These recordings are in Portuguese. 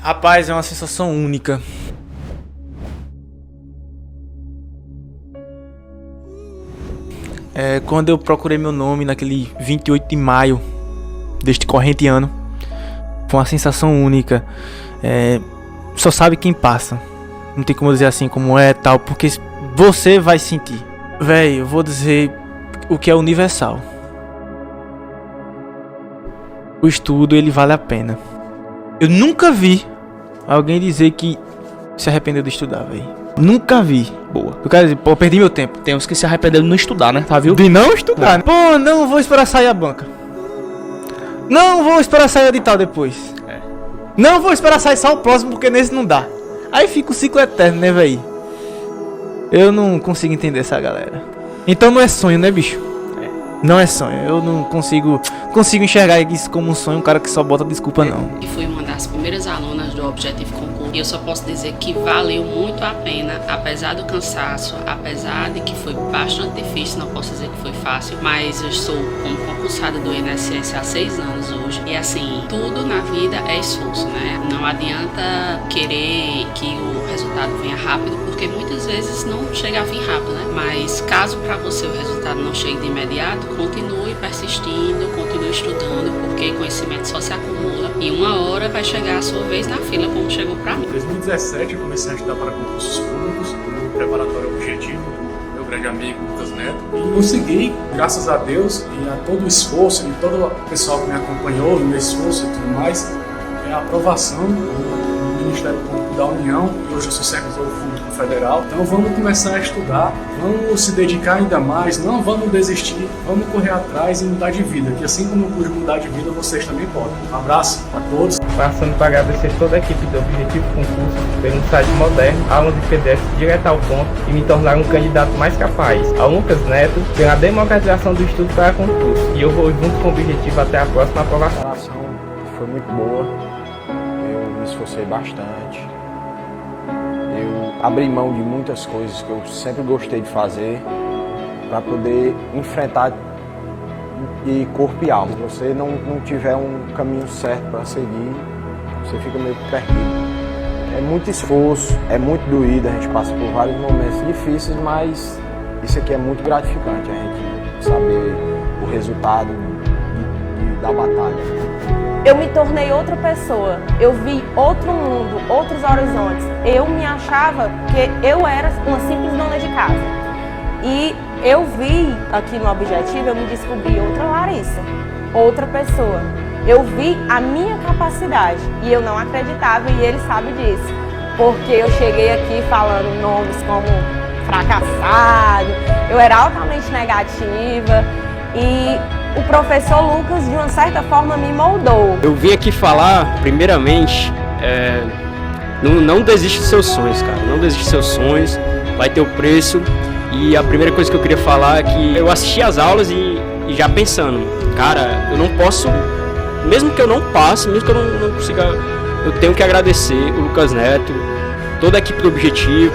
Rapaz, é uma sensação única. Quando eu procurei meu nome naquele 28 de maio deste corrente ano, foi uma sensação única. Só sabe quem passa. Não tem como dizer assim como é tal, porque você vai sentir. Véi, eu vou dizer o que é universal. O estudo, ele vale a pena. Eu nunca vi alguém dizer que se arrependeu de estudar, véi. Nunca vi. Boa. Eu quero dizer, pô, perdi meu tempo. Tem uns que se arrependeram de não estudar, né? Tá, viu? De não estudar, né? Pô, não vou esperar sair a banca. Não vou esperar sair o edital depois. Não vou esperar sair só o próximo, porque nesse não dá. Aí fica o ciclo eterno, né, véi? Eu não consigo entender essa galera. Então não é sonho, né, bicho? Não é sonho. Eu não consigo enxergar isso como um sonho, um cara que só bota desculpa, não. E fui uma das primeiras alunas do Objetivo Concurso. E eu só posso dizer que valeu muito a pena, apesar do cansaço, apesar de que foi bastante difícil, não posso dizer que foi fácil, mas eu estou como concursada do INSS há 6 anos hoje. E assim, tudo na vida é esforço, né? Não adianta querer que o resultado venha rápido, porque muitas vezes não chega a vir rápido, né? Mas caso para você o resultado não chegue de imediato, continue persistindo, continue estudando, porque conhecimento só se acumula e uma hora vai chegar a sua vez na fila, como chegou para mim. Em 2017 eu comecei a estudar para concursos públicos, no preparatório Objetivo, meu grande amigo Lucas Neto, e consegui, graças a Deus e a todo o esforço e todo o pessoal que me acompanhou no meu esforço e tudo mais, a aprovação do Ministério Público da União, e hoje eu sou servidor público federal. Então vamos começar a estudar, vamos se dedicar ainda mais, não vamos desistir, vamos correr atrás e mudar de vida, que assim como eu pude mudar de vida, vocês também podem. Um abraço a todos. Passando para agradecer toda a equipe do Objetivo Concurso pelo site moderno, aulas de PDF direto ao ponto e me tornar um candidato mais capaz. Ao Lucas Neto pela democratização do estudo para concurso. E eu vou junto com o Objetivo até a próxima aprovação. A preparação foi muito boa, eu me esforcei bastante, eu abri mão de muitas coisas que eu sempre gostei de fazer para poder enfrentar de corpo e alma. Se você não tiver um caminho certo para seguir, você fica meio perdido. É muito esforço, é muito doído, a gente passa por vários momentos difíceis, mas isso aqui é muito gratificante, a gente saber o resultado da batalha. Eu me tornei outra pessoa, eu vi outro mundo, outros horizontes. Eu me achava que eu era uma simples dona de casa. E eu vi aqui no Objetivo, eu me descobri outra Larissa, outra pessoa. Eu vi a minha capacidade e eu não acreditava, e ele sabe disso. Porque eu cheguei aqui falando nomes como fracassado, eu era altamente negativa e o professor Lucas, de uma certa forma, me moldou. Eu vim aqui falar, primeiramente, não desiste dos seus sonhos, cara. Não desiste dos seus sonhos, vai ter o preço. E a primeira coisa que eu queria falar é que eu assisti às aulas e já pensando, cara, eu não posso, mesmo que eu não passe, mesmo que eu não consiga, eu tenho que agradecer o Lucas Neto, toda a equipe do Objetivo.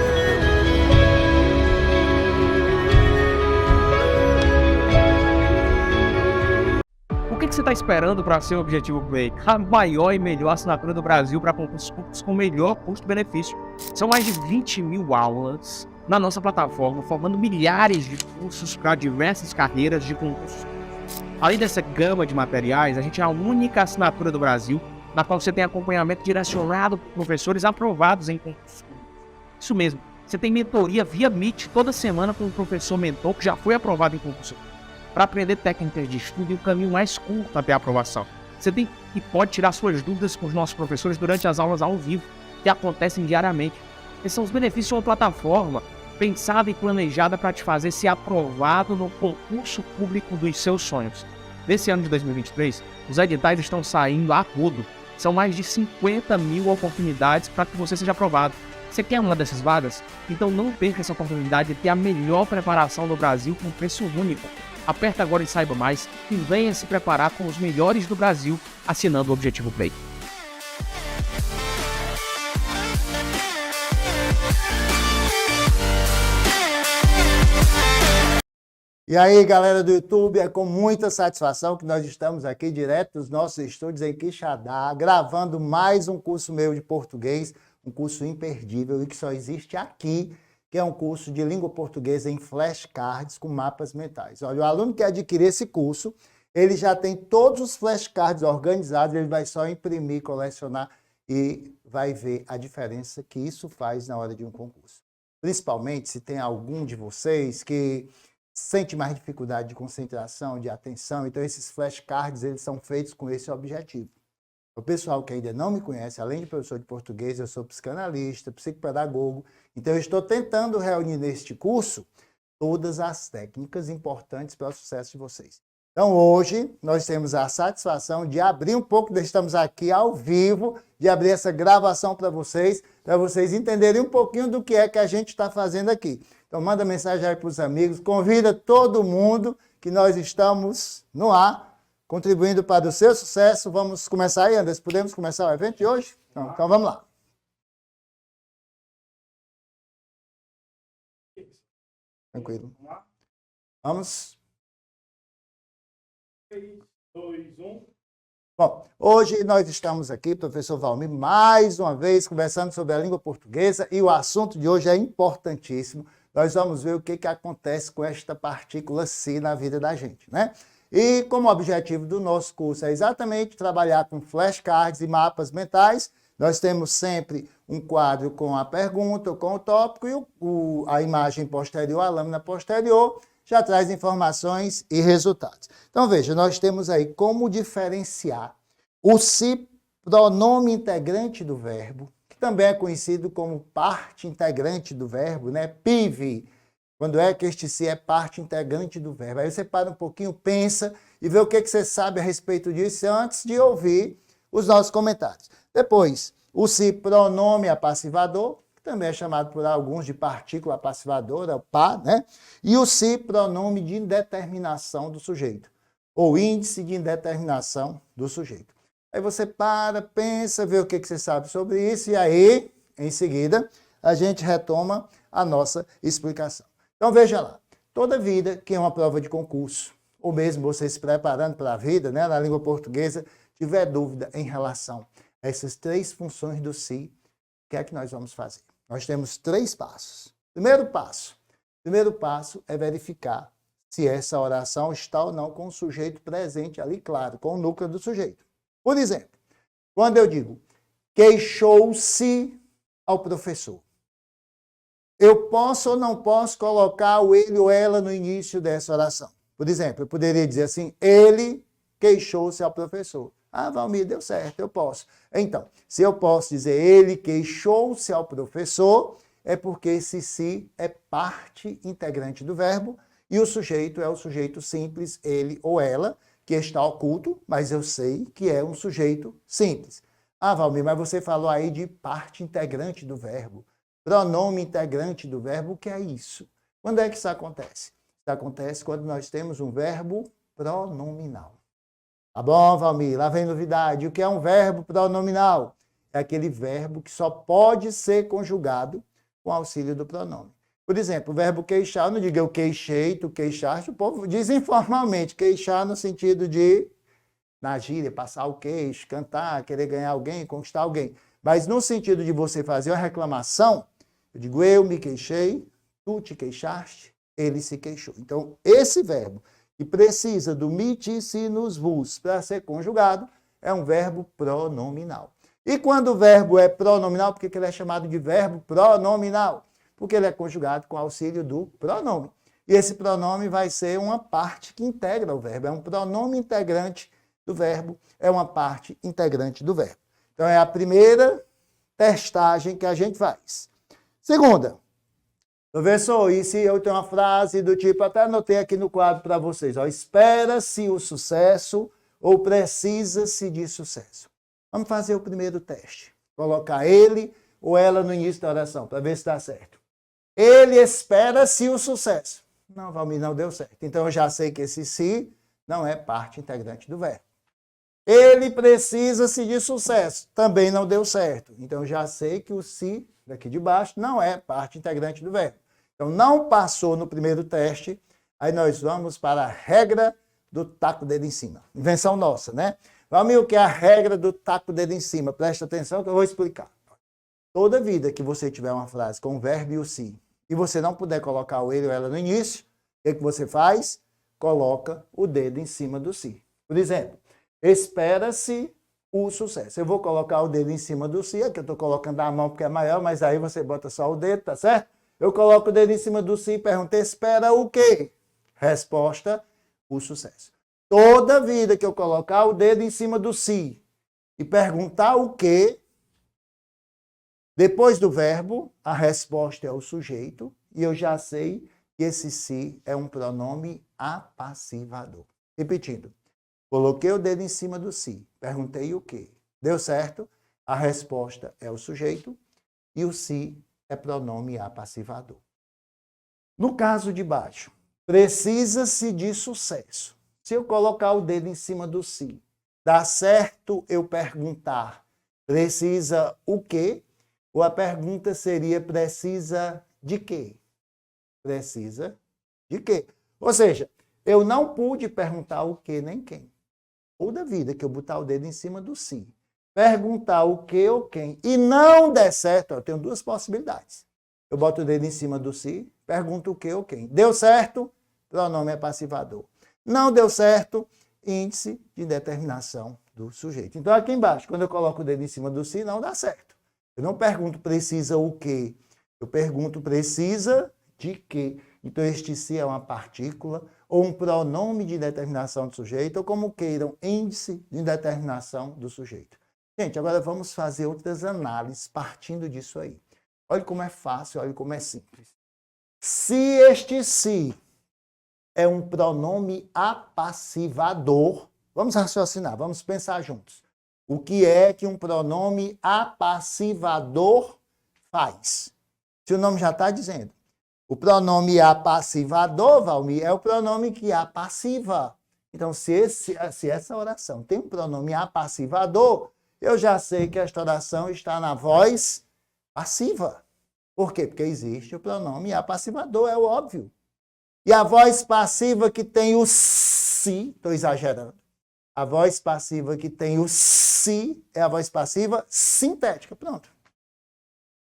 O que você está esperando para ser o Objetivo Play? A maior e melhor assinatura do Brasil para concursos públicos com melhor custo-benefício. São mais de 20 mil aulas na nossa plataforma, formando milhares de cursos para diversas carreiras de concursos. Além dessa gama de materiais, a gente é a única assinatura do Brasil na qual você tem acompanhamento direcionado por professores aprovados em concursos públicos. Isso mesmo, você tem mentoria via Meet toda semana com um professor mentor que já foi aprovado em concurso para aprender técnicas de estudo e o caminho mais curto até a aprovação. Você tem e pode tirar suas dúvidas com os nossos professores durante as aulas ao vivo, que acontecem diariamente. Esses são os benefícios de uma plataforma pensada e planejada para te fazer ser aprovado no concurso público dos seus sonhos. Nesse ano de 2023, os editais estão saindo a rodo. São mais de 50 mil oportunidades para que você seja aprovado. Você quer uma dessas vagas? Então não perca essa oportunidade de ter a melhor preparação do Brasil com preço único. Aperta agora e saiba mais e venha se preparar com os melhores do Brasil assinando o Objetivo Play. E aí, galera do YouTube, é com muita satisfação que nós estamos aqui direto dos nossos estúdios em Quixadá, gravando mais um curso meu de português, um curso imperdível e que só existe aqui, que é um curso de língua portuguesa em flashcards com mapas mentais. Olha, o aluno que adquirir esse curso, ele já tem todos os flashcards organizados, ele vai só imprimir, colecionar e vai ver a diferença que isso faz na hora de um concurso. Principalmente se tem algum de vocês que sente mais dificuldade de concentração, de atenção, então esses flashcards eles são feitos com esse objetivo. O pessoal que ainda não me conhece, além de professor de português, eu sou psicanalista, psicopedagogo, então eu estou tentando reunir neste curso todas as técnicas importantes para o sucesso de vocês. Então hoje nós temos a satisfação de abrir um pouco, estamos aqui ao vivo, de abrir essa gravação para vocês entenderem um pouquinho do que é que a gente está fazendo aqui. Então manda mensagem aí para os amigos, convida todo mundo que nós estamos no ar, contribuindo para o seu sucesso. Vamos começar aí, Anderson? Podemos começar o evento de hoje? Então vamos lá. Tranquilo. Vamos. 3, 2, 1. Bom, hoje nós estamos aqui, professor Valmir, mais uma vez conversando sobre a língua portuguesa e o assunto de hoje é importantíssimo. Nós vamos ver o que acontece com esta partícula si na vida da gente, né? E como objetivo do nosso curso é exatamente trabalhar com flashcards e mapas mentais, nós temos sempre um quadro com a pergunta, com o tópico e a imagem posterior, a lâmina posterior, já traz informações e resultados. Então veja, nós temos aí como diferenciar o si, pronome integrante do verbo, que também é conhecido como parte integrante do verbo, né? PIV, quando é que este si é parte integrante do verbo. Aí você para um pouquinho, pensa e vê o que você sabe a respeito disso antes de ouvir os nossos comentários. Depois, o si pronome apassivador, que também é chamado por alguns de partícula apassivadora, pá, né? E o si pronome de indeterminação do sujeito, ou índice de indeterminação do sujeito. Aí você para, pensa, vê o que você sabe sobre isso e aí, em seguida, a gente retoma a nossa explicação. Então veja lá, toda vida que é uma prova de concurso, ou mesmo você se preparando para a vida, né, na língua portuguesa, tiver dúvida em relação a essas 3 funções do si, o que é que nós vamos fazer? Nós temos 3 passos. Primeiro passo é verificar se essa oração está ou não com o sujeito presente ali, claro, com o núcleo do sujeito. Por exemplo, quando eu digo queixou-se ao professor, eu posso ou não posso colocar o ele ou ela no início dessa oração? Por exemplo, eu poderia dizer assim, ele queixou-se ao professor. Ah, Valmir, deu certo, eu posso. Então, se eu posso dizer ele queixou-se ao professor, é porque esse si é parte integrante do verbo e o sujeito é o sujeito simples, ele ou ela, que está oculto, mas eu sei que é um sujeito simples. Ah, Valmir, mas você falou aí de parte integrante do verbo. Pronome integrante do verbo, o que é isso? Quando é que isso acontece? Isso acontece quando nós temos um verbo pronominal. Tá bom, Valmir? Lá vem novidade. O que é um verbo pronominal? É aquele verbo que só pode ser conjugado com auxílio do pronome. Por exemplo, o verbo queixar, eu não digo eu queixei, tu queixaste, o povo diz informalmente, queixar no sentido de, na gíria, passar o queixo, cantar, querer ganhar alguém, conquistar alguém. Mas no sentido de você fazer uma reclamação, eu digo eu me queixei, tu te queixaste, ele se queixou. Então, esse verbo que precisa do miticinus vos para ser conjugado é um verbo pronominal. E quando o verbo é pronominal, por que ele é chamado de verbo pronominal? Porque ele é conjugado com auxílio do pronome. E esse pronome vai ser uma parte que integra o verbo. É um pronome integrante do verbo, é uma parte integrante do verbo. Então, é a primeira testagem que a gente faz. Segunda, professor, e se eu tenho uma frase do tipo, até anotei aqui no quadro para vocês, ó, espera-se o sucesso ou precisa-se de sucesso. Vamos fazer o primeiro teste. Colocar ele ou ela no início da oração, para ver se dá certo. Ele espera-se o sucesso. Não, Valmir, não deu certo. Então, eu já sei que esse se não é parte integrante do verbo. Ele precisa-se de sucesso. Também não deu certo. Então, eu já sei que o se, daqui de baixo, não é parte integrante do verbo. Então, não passou no primeiro teste, Aí nós vamos para a regra do taco o dedo em cima. Invenção nossa, né? Vamos ver o que é a regra do taco o dedo em cima. Presta atenção que eu vou explicar. Toda vida que você tiver uma frase com o verbo e o se, e você não puder colocar o ele ou ela no início, o que você faz? Coloca o dedo em cima do se. Por exemplo, espera-se o sucesso. Eu vou colocar o dedo em cima do se, aqui eu estou colocando a mão porque é maior, mas aí você bota só o dedo, tá certo? Eu coloco o dedo em cima do se e pergunto, espera o quê? Resposta, o sucesso. Toda vida que eu colocar o dedo em cima do se e perguntar o quê, depois do verbo, a resposta é o sujeito, e eu já sei que esse se é um pronome apassivador. Repetindo, coloquei o dedo em cima do se, perguntei o quê? Deu certo? A resposta é o sujeito, e o se é pronome apassivador. No caso de baixo, precisa-se de sucesso. Se eu colocar o dedo em cima do se, dá certo eu perguntar, precisa o quê? Ou a pergunta seria, precisa de quê? Precisa de quê? Ou seja, eu não pude perguntar o que nem quem. Toda vida que eu botar o dedo em cima do se, perguntar o que ou quem, e não der certo, eu tenho duas possibilidades. Eu boto o dedo em cima do se, pergunto o que ou quem. Deu certo, pronome é passivador. Não deu certo, índice de determinação do sujeito. Então, aqui embaixo, quando eu coloco o dedo em cima do se, não dá certo. Eu não pergunto precisa o quê, eu pergunto precisa de quê. Então, este se é uma partícula ou um pronome de determinação do sujeito, ou como queiram, índice de determinação do sujeito. Gente, agora vamos fazer outras análises partindo disso aí. Olha como é fácil, olha como é simples. Se este se é um pronome apassivador, vamos raciocinar, vamos pensar juntos. O que é que um pronome apassivador faz? Se o nome já está dizendo. O pronome apassivador, Valmir, é o pronome que apassiva. Então, se essa oração tem um pronome apassivador, eu já sei que esta oração está na voz passiva. Por quê? Porque existe o pronome apassivador, é o óbvio. E a voz passiva que tem o se, estou exagerando, a voz passiva que tem o se é a voz passiva sintética. Pronto.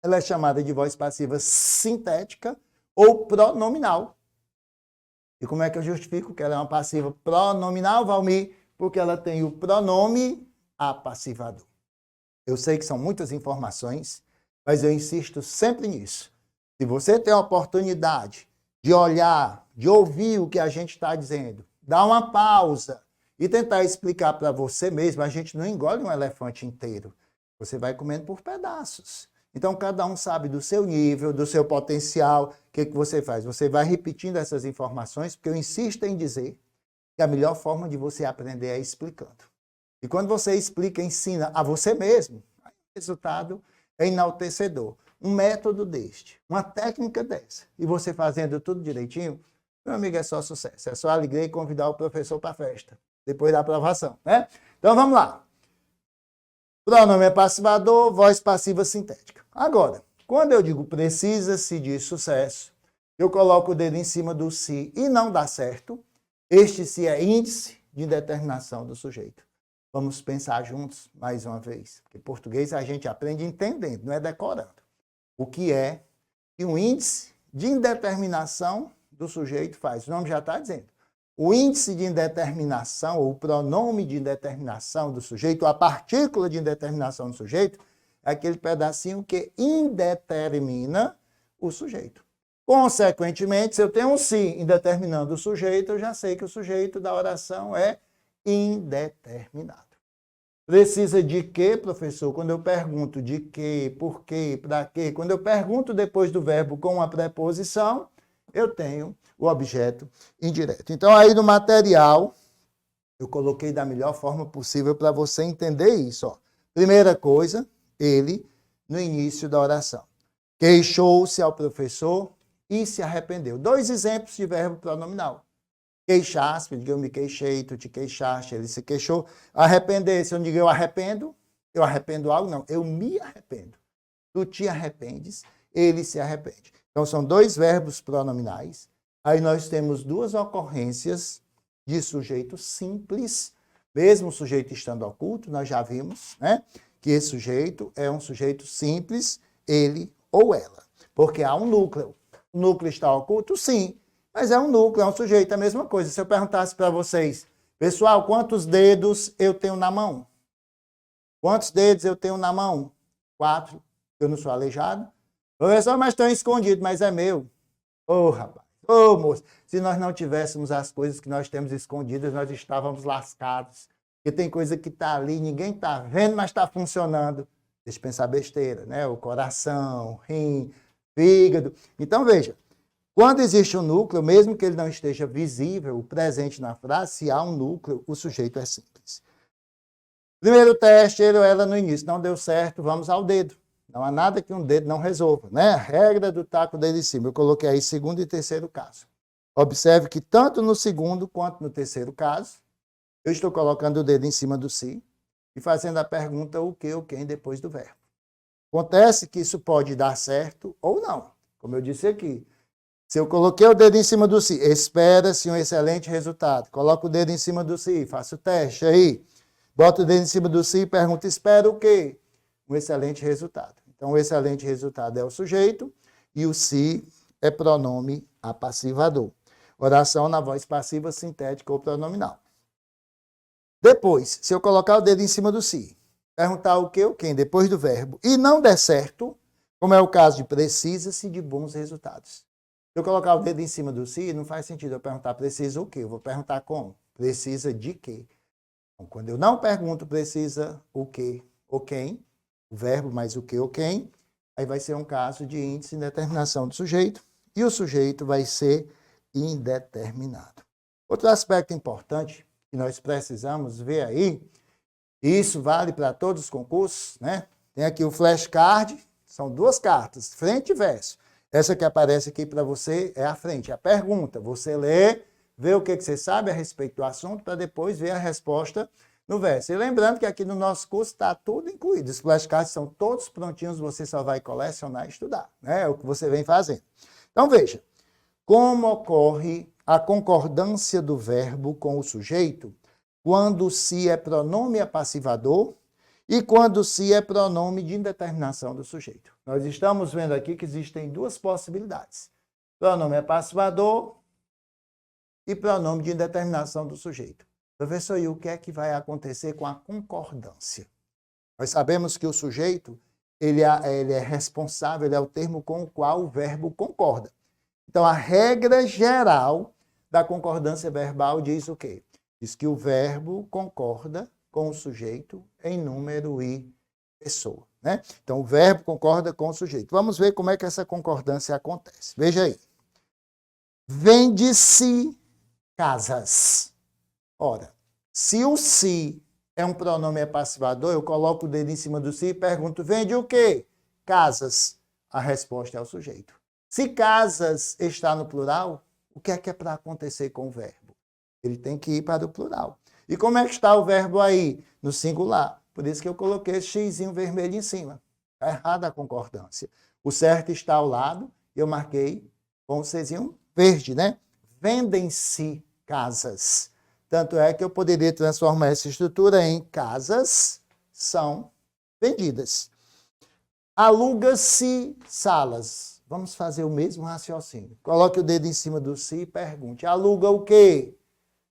Ela é chamada de voz passiva sintética ou pronominal. E como é que eu justifico que ela é uma passiva pronominal, Valmir? Porque ela tem o pronome apassivador. Eu sei que são muitas informações, mas eu insisto sempre nisso. Se você tem a oportunidade de olhar, de ouvir o que a gente está dizendo, dar uma pausa e tentar explicar para você mesmo, a gente não engole um elefante inteiro. Você vai comendo por pedaços. Então, cada um sabe do seu nível, do seu potencial. O que você faz? Você vai repetindo essas informações, porque eu insisto em dizer que a melhor forma de você aprender é explicando. E quando você explica, ensina a você mesmo, o resultado é enaltecedor. Um método deste, uma técnica dessa, e você fazendo tudo direitinho, meu amigo, é só sucesso. É só alegria e convidar o professor para a festa, depois da aprovação, né? Então, vamos lá. Pronome é passivador, voz passiva sintética. Agora, quando eu digo precisa-se de sucesso, eu coloco o dedo em cima do se e não dá certo, este se é índice de determinação do sujeito. Vamos pensar juntos mais uma vez, porque português a gente aprende entendendo, não é decorando. O que é que um índice de indeterminação do sujeito faz? O nome já está dizendo. O índice de indeterminação, ou o pronome de indeterminação do sujeito, ou a partícula de indeterminação do sujeito, é aquele pedacinho que indetermina o sujeito. Consequentemente, se eu tenho um se indeterminando o sujeito, eu já sei que o sujeito da oração é indeterminado. Precisa de quê, professor? Quando eu pergunto de quê, por quê, para quê, quando eu pergunto depois do verbo com uma preposição, eu tenho o objeto indireto. Então, aí no material, eu coloquei da melhor forma possível para você entender isso. Ó. Primeira coisa, ele, no início da oração. Queixou-se ao professor e se arrependeu. 2 exemplos de verbo pronominal. Queixar-se, eu digo eu me queixei, tu te queixaste, ele se queixou. Arrepender-se, eu não digo eu arrependo algo, não, eu me arrependo. Tu te arrependes, ele se arrepende. Então, são 2 verbos pronominais Aí nós temos duas ocorrências de sujeito simples, mesmo o sujeito estando oculto, nós já vimos, né, que esse sujeito é um sujeito simples, ele ou ela, porque há um núcleo. O núcleo está oculto? Sim, mas é um núcleo, é um sujeito, é a mesma coisa. Se eu perguntasse para vocês, pessoal, quantos dedos eu tenho na mão? Quantos dedos eu tenho na mão? 4, eu não sou aleijado. Professor, mas estão escondidos, mas é meu. Ô, rapaz, ô, moço, se nós não tivéssemos as coisas que nós temos escondidas, nós estávamos lascados. Porque tem coisa que está ali, ninguém está vendo, mas está funcionando. Deixa eu pensar besteira, né? O coração, rim, fígado. Então, veja, quando existe um núcleo, mesmo que ele não esteja visível, presente na frase, se há um núcleo, o sujeito é simples. Primeiro teste, ele ou ela no início não deu certo, vamos ao dedo. Não há nada que um dedo não resolva, né? A regra do taco dele em cima. Eu coloquei aí segundo e terceiro caso. Observe que tanto no segundo quanto no terceiro caso, eu estou colocando o dedo em cima do si e fazendo a pergunta o que ou quem depois do verbo. Acontece que isso pode dar certo ou não. Como eu disse aqui, se eu coloquei o dedo em cima do si, espera-se um excelente resultado. Coloco o dedo em cima do si, faço o teste aí. Boto o dedo em cima do si e pergunto, espera o quê? Um excelente resultado. Então, o excelente resultado é o sujeito e o si é pronome apassivador. Oração na voz passiva, sintética ou pronominal. Depois, se eu colocar o dedo em cima do si, perguntar o que ou quem depois do verbo e não der certo, como é o caso de precisa-se de bons resultados. Se eu colocar o dedo em cima do si, não faz sentido eu perguntar precisa o quê? Eu vou perguntar como? Precisa de quê? Então, quando eu não pergunto precisa o quê ou quem, o verbo mais o que ou quem, aí vai ser um caso de índice indeterminação do sujeito e o sujeito vai ser indeterminado. Outro aspecto importante que nós precisamos ver aí, e isso vale para todos os concursos, né? Tem aqui o flashcard, são duas cartas, frente e verso. Essa que aparece aqui para você é a frente, a pergunta. Você lê, vê o que você sabe a respeito do assunto para depois ver a resposta no verso. E lembrando que aqui no nosso curso está tudo incluído. Os flashcards são todos prontinhos, você só vai colecionar e estudar. Né? É o que você vem fazendo. Então, veja, como ocorre a concordância do verbo com o sujeito quando se é pronome apassivador e quando se é pronome de indeterminação do sujeito. Nós estamos vendo aqui que existem duas possibilidades. Pronome apassivador e pronome de indeterminação do sujeito. Professor, e o que é que vai acontecer com a concordância? Nós sabemos que o sujeito ele é responsável, ele é o termo com o qual o verbo concorda. Então, a regra geral da concordância verbal diz o quê? Diz que o verbo concorda com o sujeito em número e pessoa. Né? Então, o verbo concorda com o sujeito. Vamos ver como é que essa concordância acontece. Veja aí. Vende-se casas. Ora, se o se é um pronome apassivador, eu coloco o dedo em cima do si e pergunto, vende o quê? Casas. A resposta é o sujeito. Se casas está no plural, o que é para acontecer com o verbo? Ele tem que ir para o plural. E como é que está o verbo aí? No singular. Por isso que eu coloquei esse xizinho vermelho em cima. Está errada a concordância. O certo está ao lado, e eu marquei com o Czinho verde, né? Vendem-se casas. Tanto é que eu poderia transformar essa estrutura em casas são vendidas. Aluga-se salas. Vamos fazer o mesmo raciocínio. Coloque o dedo em cima do si e pergunte. Aluga o quê?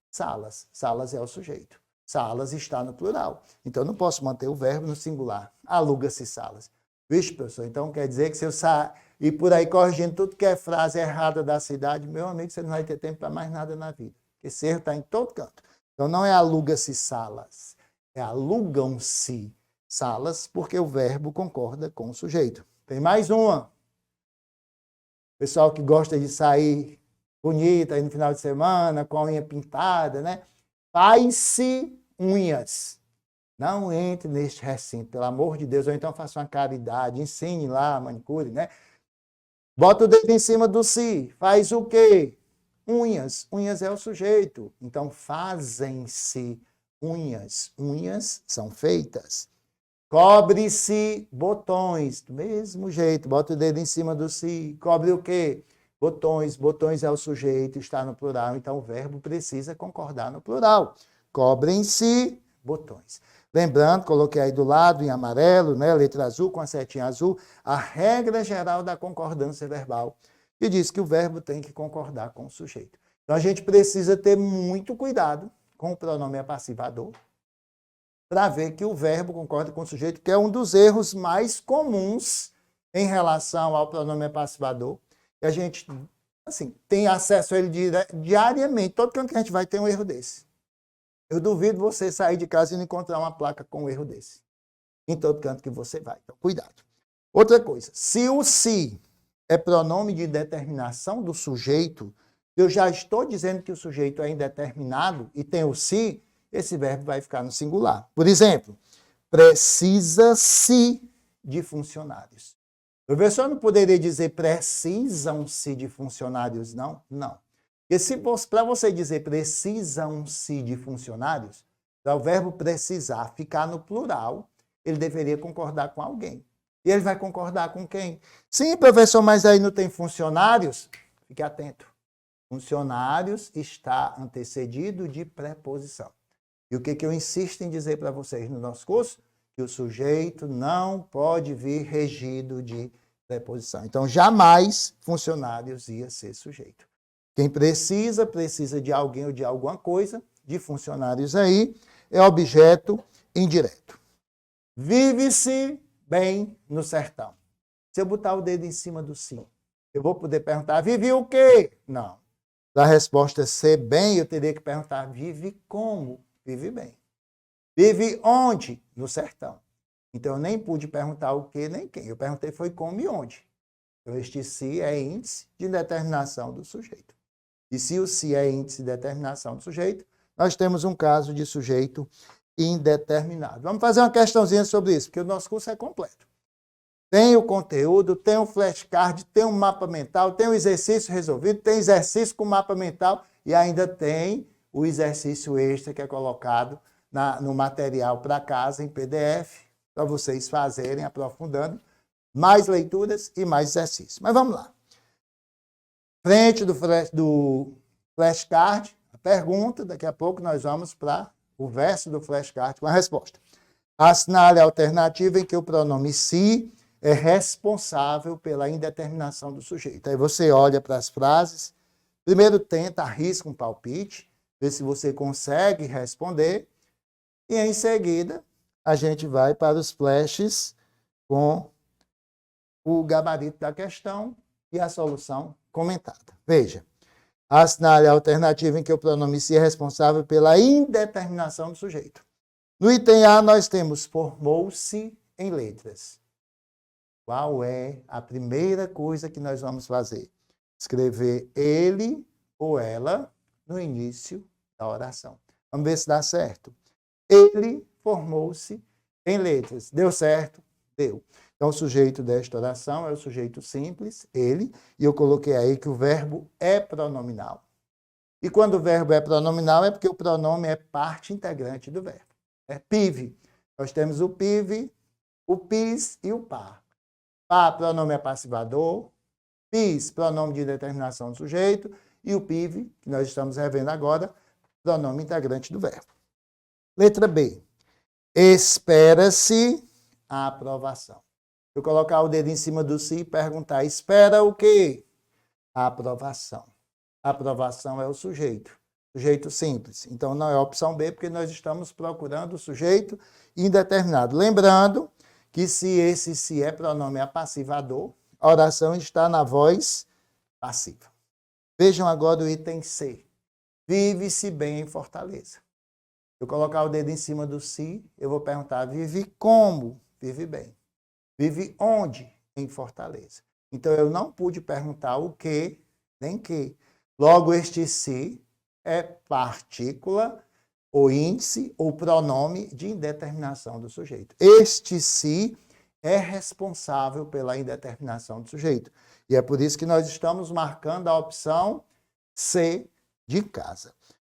Salas. Salas é o sujeito. Salas está no plural. Então, eu não posso manter o verbo no singular. Aluga-se salas. Vixe, professor, então quer dizer que se eu ir por aí corrigindo tudo que é frase errada da cidade, meu amigo, você não vai ter tempo para mais nada na vida. Esse erro está em todo canto. Então, não é aluga-se salas, é alugam-se salas, porque o verbo concorda com o sujeito. Tem mais uma. Pessoal que gosta de sair bonita aí no final de semana, com a unha pintada, né? Faz-se unhas. Não entre neste recinto, pelo amor de Deus, ou então faça uma caridade, ensine lá a manicure, né? Bota o dedo em cima do si. Faz o quê? Unhas. Unhas é o sujeito. Então, fazem-se unhas. Unhas são feitas. Cobre-se botões. Do mesmo jeito. Bota o dedo em cima do si. Cobre o quê? Botões, botões é o sujeito, está no plural, então o verbo precisa concordar no plural. Cobrem-se botões. Lembrando, coloquei aí do lado em amarelo, né, letra azul com a setinha azul, a regra geral da concordância verbal, que diz que o verbo tem que concordar com o sujeito. Então a gente precisa ter muito cuidado com o pronome apassivador para ver que o verbo concorda com o sujeito, que é um dos erros mais comuns em relação ao pronome apassivador. E a gente, assim, tem acesso a ele diariamente. Todo canto que a gente vai ter um erro desse. Eu duvido você sair de casa e não encontrar uma placa com um erro desse. Em todo canto que você vai. Então, cuidado. Outra coisa, se o se é pronome de determinação do sujeito, eu já estou dizendo que o sujeito é indeterminado e tem o se, esse verbo vai ficar no singular. Por exemplo, precisa-se de funcionários. O professor não poderia dizer precisam-se de funcionários, não? Não. Porque para você dizer precisam-se de funcionários, para o verbo precisar ficar no plural, ele deveria concordar com alguém. E ele vai concordar com quem? Sim, professor, mas aí não tem funcionários? Fique atento. Funcionários está antecedido de preposição. E o que eu insisto em dizer para vocês no nosso curso? Que o sujeito não pode vir regido de preposição. Então, jamais funcionários ia ser sujeito. Quem precisa de alguém ou de alguma coisa, de funcionários aí, é objeto indireto. Vive-se bem no sertão. Se eu botar o dedo em cima do sim, eu vou poder perguntar, vive o quê? Não. Para a resposta ser bem, eu teria que perguntar, vive como? Vive bem. Vive onde? No sertão. Então, eu nem pude perguntar o que nem quem. Eu perguntei foi como e onde. Então, este se é índice de determinação do sujeito. E se o se é índice de determinação do sujeito, nós temos um caso de sujeito indeterminado. Vamos fazer uma questãozinha sobre isso, porque o nosso curso é completo. Tem o conteúdo, tem o flashcard, tem um mapa mental, tem o exercício resolvido, tem exercício com mapa mental e ainda tem o exercício extra que é colocado no material para casa em PDF, para vocês fazerem, aprofundando, mais leituras e mais exercícios. Mas vamos lá. Frente do flashcard, a pergunta, daqui a pouco nós vamos para o verso do flashcard com a resposta. Assinale a alternativa em que o pronome se é responsável pela indeterminação do sujeito. Aí você olha para as frases, primeiro tenta, arrisca um palpite, vê se você consegue responder, e em seguida a gente vai para os flashes com o gabarito da questão e a solução comentada. Veja, assinale a alternativa em que o pronome se é responsável pela indeterminação do sujeito. No item A, nós temos formou-se em letras. Qual é a primeira coisa que nós vamos fazer? Escrever ele ou ela no início da oração. Vamos ver se dá certo. Ele formou-se em letras. Deu certo? Deu. Então, o sujeito desta oração é o sujeito simples, ele, e eu coloquei aí que o verbo é pronominal. E quando o verbo é pronominal é porque o pronome é parte integrante do verbo. É PIV. Nós temos o PIV, o PIS e o PAR. PAR, pronome apassivador, PIS, pronome de determinação do sujeito, e o PIV, que nós estamos revendo agora, pronome integrante do verbo. Letra B. Espera-se a aprovação. Eu colocar o dedo em cima do si e perguntar, espera o quê? A aprovação. A aprovação é o sujeito. Sujeito simples. Então, não é a opção B, porque nós estamos procurando o sujeito indeterminado. Lembrando que se esse se é pronome apassivador, a oração está na voz passiva. Vejam agora o item C. Vive-se bem em Fortaleza. Eu colocar o dedo em cima do si, eu vou perguntar, vive como? Vive bem. Vive onde? Em Fortaleza. Então, eu não pude perguntar o que, nem que. Logo, este se é partícula, ou índice, ou pronome de indeterminação do sujeito. Este se é responsável pela indeterminação do sujeito. E é por isso que nós estamos marcando a opção C de casa.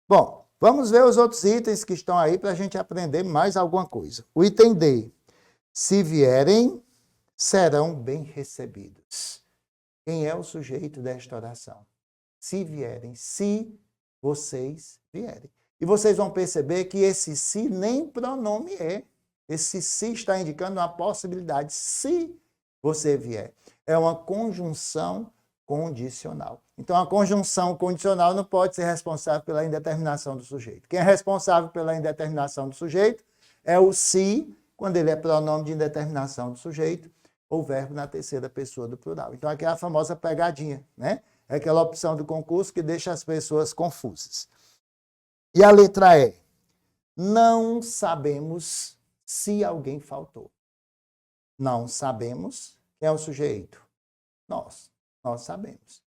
Bom, vamos ver os outros itens que estão aí para a gente aprender mais alguma coisa. O item D. Se vierem, serão bem recebidos. Quem é o sujeito desta oração? Se vierem, se vocês vierem. E vocês vão perceber que esse se nem pronome é. Esse se está indicando uma possibilidade, se você vier. É uma conjunção condicional. Então, a conjunção condicional não pode ser responsável pela indeterminação do sujeito. Quem é responsável pela indeterminação do sujeito é o se, quando ele é pronome de indeterminação do sujeito, ou verbo na terceira pessoa do plural. Então, aqui é a famosa pegadinha, né? É aquela opção do concurso que deixa as pessoas confusas. E a letra E. Não sabemos se alguém faltou. Não sabemos quem é o sujeito. Nós sabemos.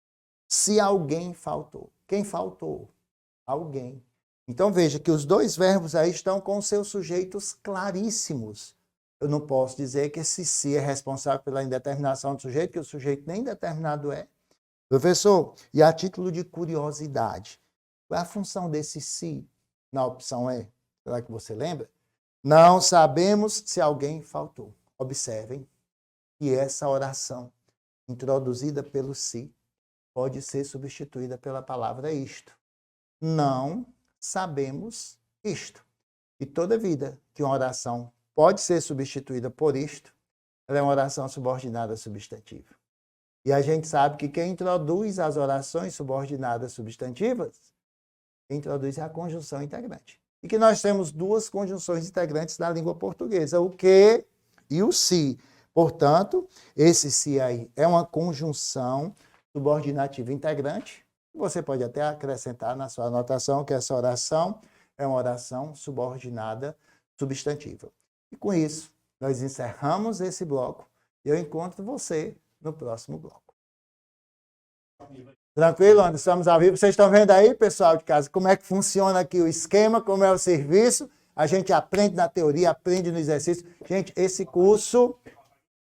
Se alguém faltou. Quem faltou? Alguém. Então veja que os dois verbos aí estão com seus sujeitos claríssimos. Eu não posso dizer que esse se é responsável pela indeterminação do sujeito, que o sujeito nem determinado é. Professor, e a título de curiosidade, qual é a função desse se na opção E? Será que você lembra? Não sabemos se alguém faltou. Observem que essa oração, introduzida pelo se, pode ser substituída pela palavra isto. Não sabemos isto. E toda vida que uma oração pode ser substituída por isto, ela é uma oração subordinada substantiva. E a gente sabe que quem introduz as orações subordinadas substantivas, quem introduz é a conjunção integrante. E que nós temos duas conjunções integrantes na língua portuguesa, o que e o se. Portanto, esse se aí é uma conjunção subordinativa integrante. Você pode até acrescentar na sua anotação que essa oração é uma oração subordinada substantiva. E com isso, nós encerramos esse bloco e eu encontro você no próximo bloco. Tranquilo? Nós estamos ao vivo. Vocês estão vendo aí, pessoal de casa, como é que funciona aqui o esquema, como é o serviço. A gente aprende na teoria, aprende no exercício. Gente, esse curso...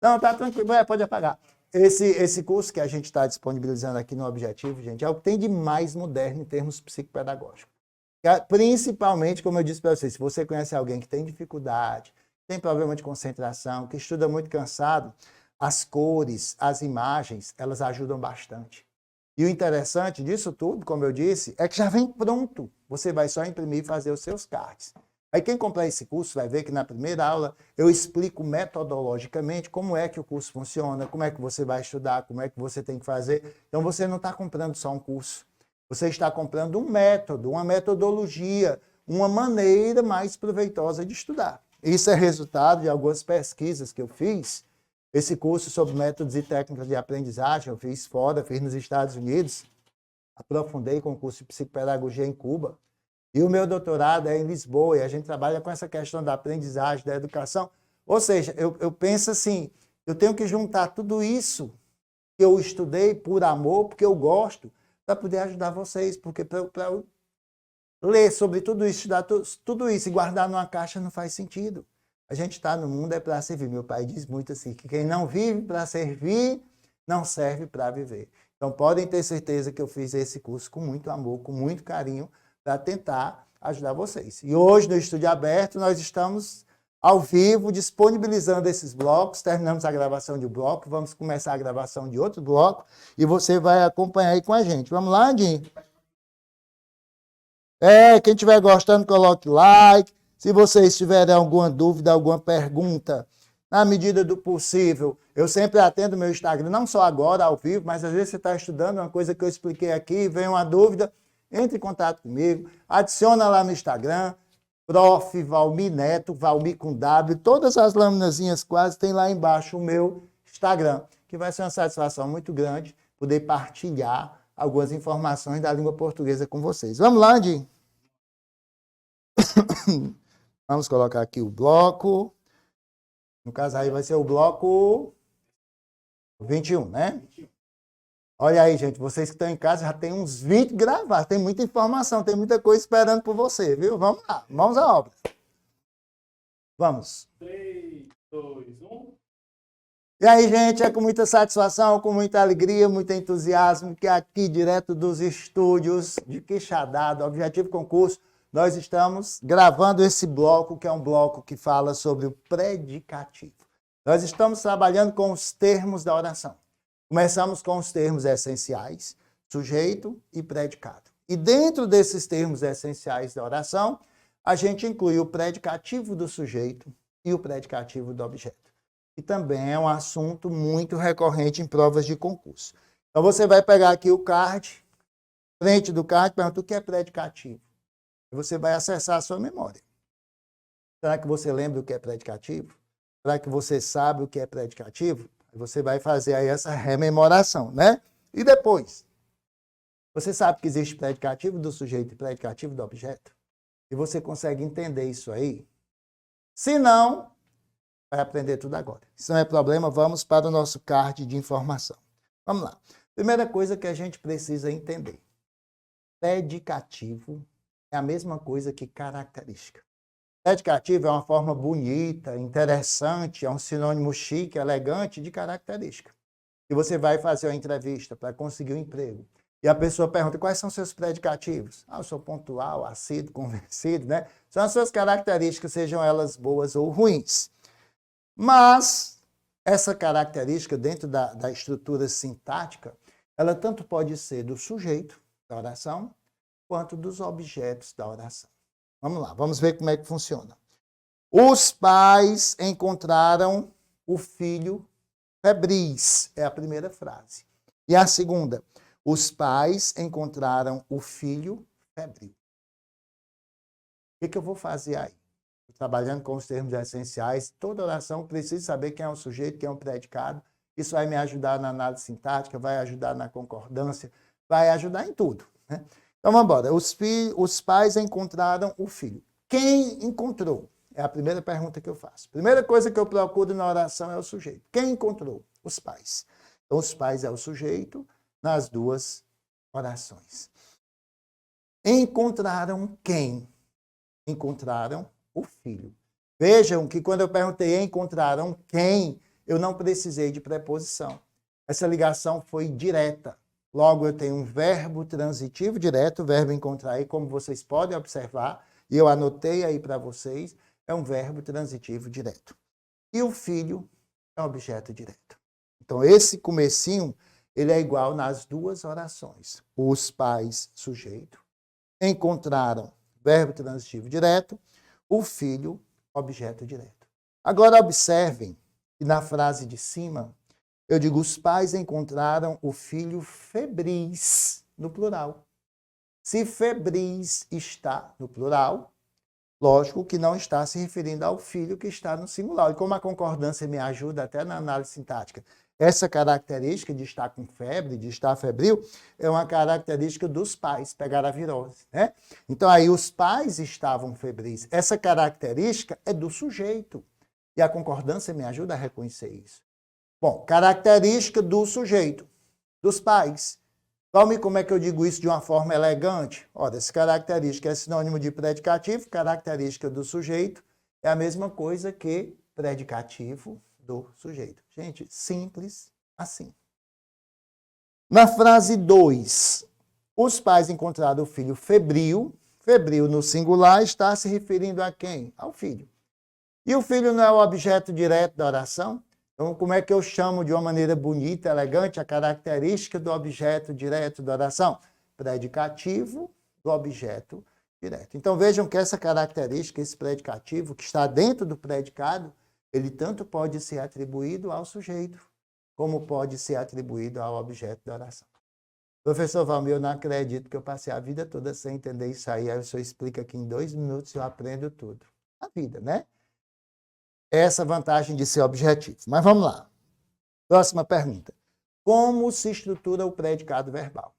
Não, tá tranquilo, pode apagar. Esse curso que a gente está disponibilizando aqui no Objetivo, gente, é o que tem de mais moderno em termos psicopedagógicos. Principalmente, como eu disse para vocês, se você conhece alguém que tem dificuldade, tem problema de concentração, que estuda muito cansado, as cores, as imagens, elas ajudam bastante. E o interessante disso tudo, como eu disse, é que já vem pronto. Você vai só imprimir e fazer os seus cards. Aí quem comprar esse curso vai ver que na primeira aula eu explico metodologicamente como é que o curso funciona, como é que você vai estudar, como é que você tem que fazer. Então você não está comprando só um curso. Você está comprando um método, uma metodologia, uma maneira mais proveitosa de estudar. Isso é resultado de algumas pesquisas que eu fiz. Esse curso sobre métodos e técnicas de aprendizagem eu fiz fora, fiz nos Estados Unidos. Aprofundei com o curso de psicopedagogia em Cuba. E o meu doutorado é em Lisboa, e a gente trabalha com essa questão da aprendizagem, da educação. Ou seja, eu penso assim, eu tenho que juntar tudo isso que eu estudei por amor, porque eu gosto, para poder ajudar vocês, porque para ler sobre tudo isso, estudar tudo isso e guardar numa caixa não faz sentido. A gente está no mundo é para servir. Meu pai diz muito assim, que quem não vive para servir, não serve para viver. Então podem ter certeza que eu fiz esse curso com muito amor, com muito carinho, para tentar ajudar vocês. E hoje, no Estúdio Aberto, nós estamos ao vivo, disponibilizando esses blocos. Terminamos a gravação de um bloco, vamos começar a gravação de outro bloco, e você vai acompanhar aí com a gente. Vamos lá, Andinho? Quem estiver gostando, coloque like. Se vocês tiverem alguma dúvida, alguma pergunta, na medida do possível, eu sempre atendo meu Instagram, não só agora, ao vivo, mas às vezes você está estudando uma coisa que eu expliquei aqui, vem uma dúvida, entre em contato comigo, adiciona lá no Instagram, Prof. Valmir Neto, Valmir com W, todas as laminazinhas quase tem lá embaixo o meu Instagram, que vai ser uma satisfação muito grande poder partilhar algumas informações da língua portuguesa com vocês. Vamos lá, Andy? Vamos colocar aqui o bloco. No caso aí vai ser o bloco 21, né? Olha aí, gente, vocês que estão em casa já tem uns 20 gravados, tem muita informação, tem muita coisa esperando por você, viu? Vamos lá, mãos à obra. Vamos. 3, 2, 1. E aí, gente, é com muita satisfação, com muita alegria, muito entusiasmo, que aqui, direto dos estúdios de Quixadá, do Objetivo Concurso, nós estamos gravando esse bloco, que é um bloco que fala sobre o predicativo. Nós estamos trabalhando com os termos da oração. Começamos com os termos essenciais, sujeito e predicado. E dentro desses termos essenciais da oração, a gente inclui o predicativo do sujeito e o predicativo do objeto. E também é um assunto muito recorrente em provas de concurso. Então você vai pegar aqui o card, frente do card, pergunta o que é predicativo. E você vai acessar a sua memória. Será que você lembra o que é predicativo? Será que você sabe o que é predicativo? Você vai fazer aí essa rememoração, né? E depois, você sabe que existe predicativo do sujeito e predicativo do objeto? E você consegue entender isso aí? Se não, vai aprender tudo agora. Se não é problema, vamos para o nosso card de informação. Vamos lá. Primeira coisa que a gente precisa entender. Predicativo é a mesma coisa que característica. Predicativo é uma forma bonita, interessante, é um sinônimo chique, elegante de característica. E você vai fazer uma entrevista para conseguir um emprego. E a pessoa pergunta, quais são seus predicativos? Eu sou pontual, assíduo, convencido, né? São as suas características, sejam elas boas ou ruins. Mas essa característica, dentro da estrutura sintática, ela tanto pode ser do sujeito da oração, quanto dos objetos da oração. Vamos lá, vamos ver como é que funciona. Os pais encontraram o filho febris, é a primeira frase. E a segunda, os pais encontraram o filho febril. O que eu vou fazer aí? Trabalhando com os termos essenciais, toda oração precisa saber quem é o sujeito, quem é o predicado. Isso vai me ajudar na análise sintática, vai ajudar na concordância, vai ajudar em tudo, né? Então, vamos embora. Os pais encontraram o filho. Quem encontrou? É a primeira pergunta que eu faço. Primeira coisa que eu procuro na oração é o sujeito. Quem encontrou? Os pais. Então, os pais é o sujeito nas duas orações. Encontraram quem? Encontraram o filho. Vejam que quando eu perguntei encontraram quem, eu não precisei de preposição. Essa ligação foi direta. Logo, eu tenho um verbo transitivo direto, o verbo encontrar aí, como vocês podem observar, e eu anotei aí para vocês, é um verbo transitivo direto. E o filho é um objeto direto. Então, esse comecinho, ele é igual nas duas orações. Os pais, sujeito, encontraram, verbo transitivo direto, o filho, objeto direto. Agora, observem que na frase de cima, eu digo, os pais encontraram o filho febris, no plural. Se febris está no plural, lógico que não está se referindo ao filho que está no singular. E como a concordância me ajuda até na análise sintática, essa característica de estar com febre, de estar febril, é uma característica dos pais, pegar a virose, né? Então, aí os pais estavam febris. Essa característica é do sujeito. E a concordância me ajuda a reconhecer isso. Bom, característica do sujeito, dos pais. Vamos ver como é que eu digo isso de uma forma elegante? Olha, essa característica é sinônimo de predicativo, característica do sujeito é a mesma coisa que predicativo do sujeito. Gente, simples assim. Na frase 2, os pais encontraram o filho febril. Febril no singular está se referindo a quem? Ao filho. E o filho não é o objeto direto da oração? Então, como é que eu chamo de uma maneira bonita, elegante, a característica do objeto direto da oração? Predicativo do objeto direto. Então, vejam que essa característica, esse predicativo, que está dentro do predicado, ele tanto pode ser atribuído ao sujeito, como pode ser atribuído ao objeto da oração. Professor Valmir, eu não acredito que eu passei a vida toda sem entender isso aí. Aí o senhor explica que em 2 minutos eu aprendo tudo. A vida, né? Essa vantagem de ser objetivo. Mas vamos lá. Próxima pergunta. Como se estrutura o predicado verbal?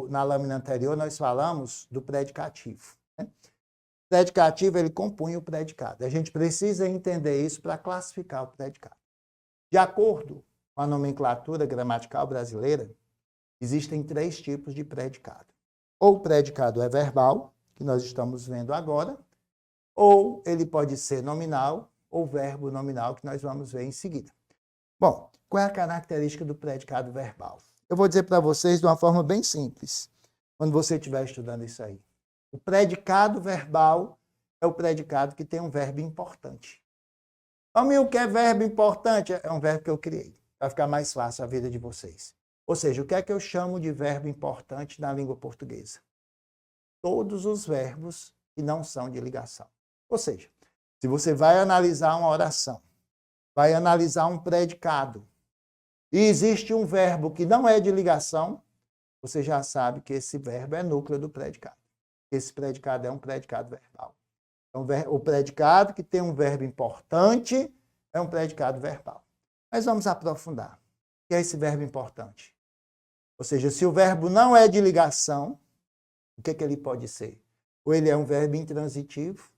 Na lâmina anterior, nós falamos do predicativo, né? O predicativo, ele compõe o predicado. A gente precisa entender isso para classificar o predicado. De acordo com a nomenclatura gramatical brasileira, existem 3 tipos de predicado. Ou o predicado é verbal, que nós estamos vendo agora, ou ele pode ser nominal, ou verbo nominal, que nós vamos ver em seguida. Bom, qual é a característica do predicado verbal? Eu vou dizer para vocês de uma forma bem simples, quando você estiver estudando isso aí. O predicado verbal é o predicado que tem um verbo importante. Para mim, o que é verbo importante? É um verbo que eu criei. Vai ficar mais fácil a vida de vocês. Ou seja, o que é que eu chamo de verbo importante na língua portuguesa? Todos os verbos que não são de ligação. Ou seja, se você vai analisar uma oração, vai analisar um predicado, e existe um verbo que não é de ligação, você já sabe que esse verbo é núcleo do predicado. Esse predicado é um predicado verbal. Então, o predicado que tem um verbo importante é um predicado verbal. Mas vamos aprofundar. O que é esse verbo importante? Ou seja, se o verbo não é de ligação, o que ele pode ser? Ou ele é um verbo intransitivo,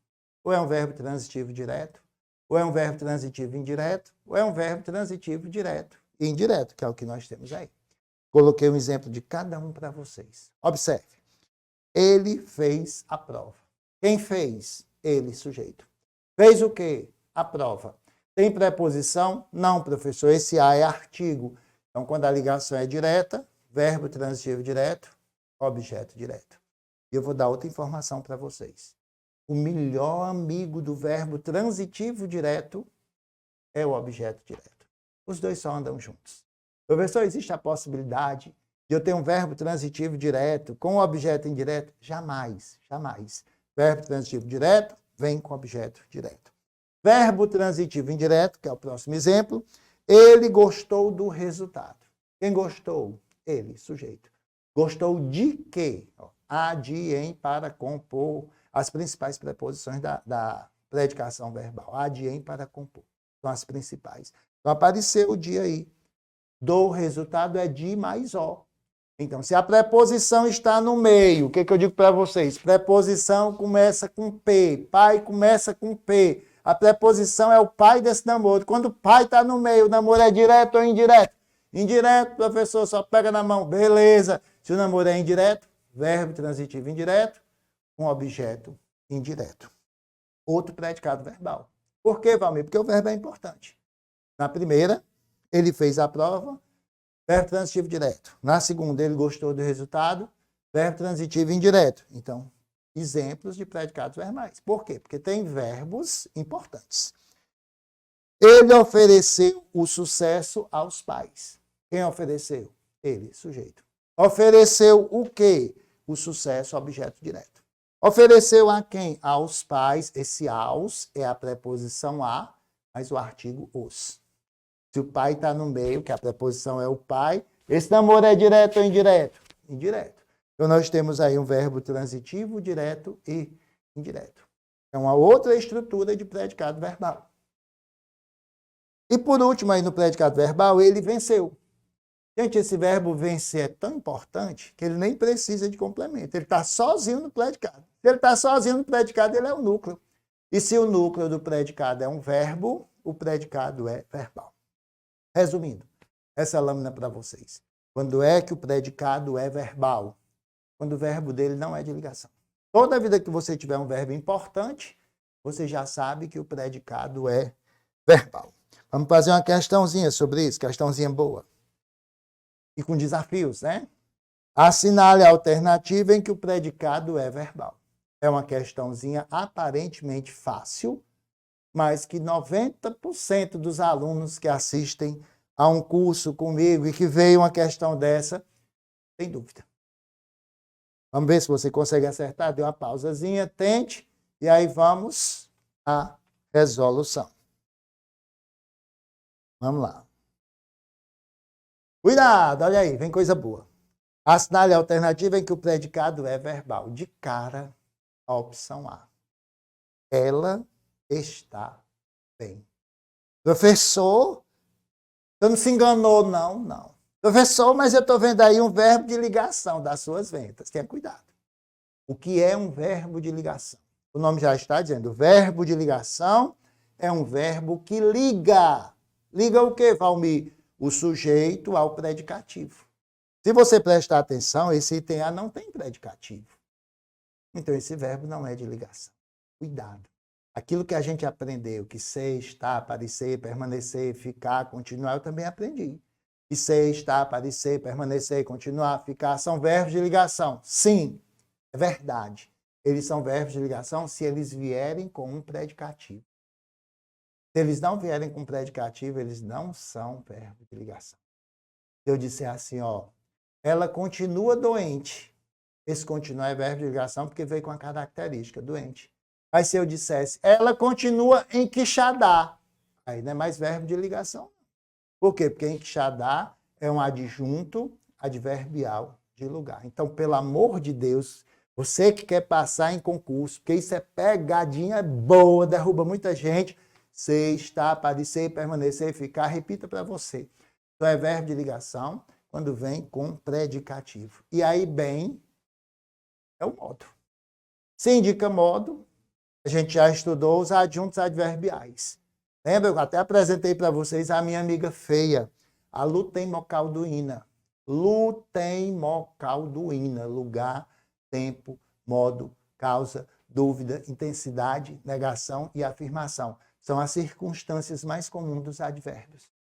ou é um verbo transitivo direto, ou é um verbo transitivo indireto, ou é um verbo transitivo direto e indireto, que é o que nós temos aí. Coloquei um exemplo de cada um para vocês. Observe. Ele fez a prova. Quem fez? Ele, sujeito. Fez o quê? A prova. Tem preposição? Não, professor. Esse a é artigo. Então, quando a ligação é direta, verbo transitivo direto, objeto direto. E eu vou dar outra informação para vocês. O melhor amigo do verbo transitivo direto é o objeto direto. Os dois só andam juntos. Professor, existe a possibilidade de eu ter um verbo transitivo direto com o objeto indireto? Jamais, jamais. Verbo transitivo direto vem com objeto direto. Verbo transitivo indireto, que é o próximo exemplo, ele gostou do resultado. Quem gostou? Ele, sujeito. Gostou de quê? A, de, em, para, compor, as principais preposições da predicação verbal. A, de, em, para, compor. São as principais. Então, apareceu o de aí. Do resultado é de mais o. Então, se a preposição está no meio, o que eu digo para vocês? Preposição começa com P, pai começa com P. A preposição é o pai desse namoro. Quando o pai está no meio, o namoro é direto ou indireto? Indireto, professor, só pega na mão. Beleza. Se o namoro é indireto, verbo transitivo indireto, um objeto indireto. Outro predicado verbal. Por quê, Valmir? Porque o verbo é importante. Na primeira, ele fez a prova, verbo transitivo direto. Na segunda, ele gostou do resultado, verbo transitivo indireto. Então, exemplos de predicados verbais. Por quê? Porque tem verbos importantes. Ele ofereceu o sucesso aos pais. Quem ofereceu? Ele, sujeito. Ofereceu o quê? O sucesso, objeto direto. Ofereceu a quem? Aos pais. Esse aos é a preposição a, mas o artigo os. Se o pai está no meio, que a preposição é o pai, esse namoro é direto ou indireto? Indireto. Então, nós temos aí um verbo transitivo, direto e indireto. É uma outra estrutura de predicado verbal. E por último, aí no predicado verbal, ele venceu. Gente, esse verbo vencer é tão importante que ele nem precisa de complemento. Ele está sozinho no predicado. Se ele está sozinho no predicado, ele é o núcleo. E se o núcleo do predicado é um verbo, o predicado é verbal. Resumindo, essa lâmina para vocês. Quando é que o predicado é verbal? Quando o verbo dele não é de ligação. Toda vida que você tiver um verbo importante, você já sabe que o predicado é verbal. Vamos fazer uma questãozinha sobre isso, questãozinha boa. E com desafios, né? Assinale a alternativa em que o predicado é verbal. É uma questãozinha aparentemente fácil, mas que 90% dos alunos que assistem a um curso comigo e que veio uma questão dessa, tem dúvida. Vamos ver se você consegue acertar. Dê uma pausazinha, tente, e aí vamos à resolução. Vamos lá. Cuidado, olha aí, vem coisa boa. Assinale a alternativa em que o predicado é verbal. De cara, a opção A. Ela está bem. Professor, você não se enganou, não, não. Professor, mas eu estou vendo aí um verbo de ligação das suas ventas. Tenha cuidado. O que é um verbo de ligação? O nome já está dizendo. O verbo de ligação é um verbo que liga. Liga o quê, Valmir? O sujeito ao predicativo. Se você prestar atenção, esse item A não tem predicativo. Então, esse verbo não é de ligação. Cuidado. Aquilo que a gente aprendeu, que ser, estar, aparecer, permanecer, ficar, continuar, eu também aprendi. Que ser, estar, aparecer, permanecer, continuar, ficar, são verbos de ligação. Sim, é verdade. Eles são verbos de ligação se eles vierem com um predicativo. Se eles não vierem com predicativo, eles não são verbo de ligação. Se eu disser assim, ó, ela continua doente, esse continuar é verbo de ligação porque veio com a característica doente. Mas se eu dissesse, ela continua em Quixadá, aí não é mais verbo de ligação. Por quê? Porque em Quixadá é um adjunto adverbial de lugar. Então, pelo amor de Deus, você que quer passar em concurso, porque isso é pegadinha boa, derruba muita gente, ser, estar, parecer, permanecer, ficar, repita para você. Então, é verbo de ligação quando vem com predicativo. E aí, bem, é o modo. Se indica modo, a gente já estudou os adjuntos adverbiais. Lembra? Eu até apresentei para vocês a minha amiga feia, a lutemocalduína. Lutemocalduína, lugar, tempo, modo, causa, dúvida, intensidade, negação e afirmação. São as circunstâncias mais comuns dos advérbios.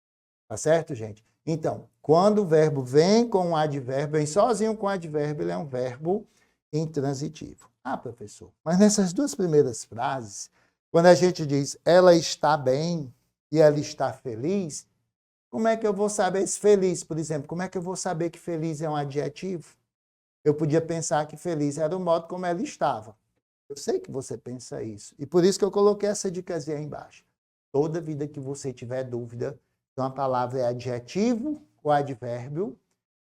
Tá certo, gente? Então, quando o verbo vem com um advérbio, vem sozinho com o advérbio, ele é um verbo intransitivo. Ah, professor, mas nessas duas primeiras frases, quando a gente diz ela está bem e ela está feliz, como é que eu vou saber se feliz, por exemplo? Como é que eu vou saber que feliz é um adjetivo? Eu podia pensar que feliz era o modo como ela estava. Eu sei que você pensa isso. E por isso que eu coloquei essa dicasinha aí embaixo. Toda vida que você tiver dúvida, se uma palavra é adjetivo ou advérbio,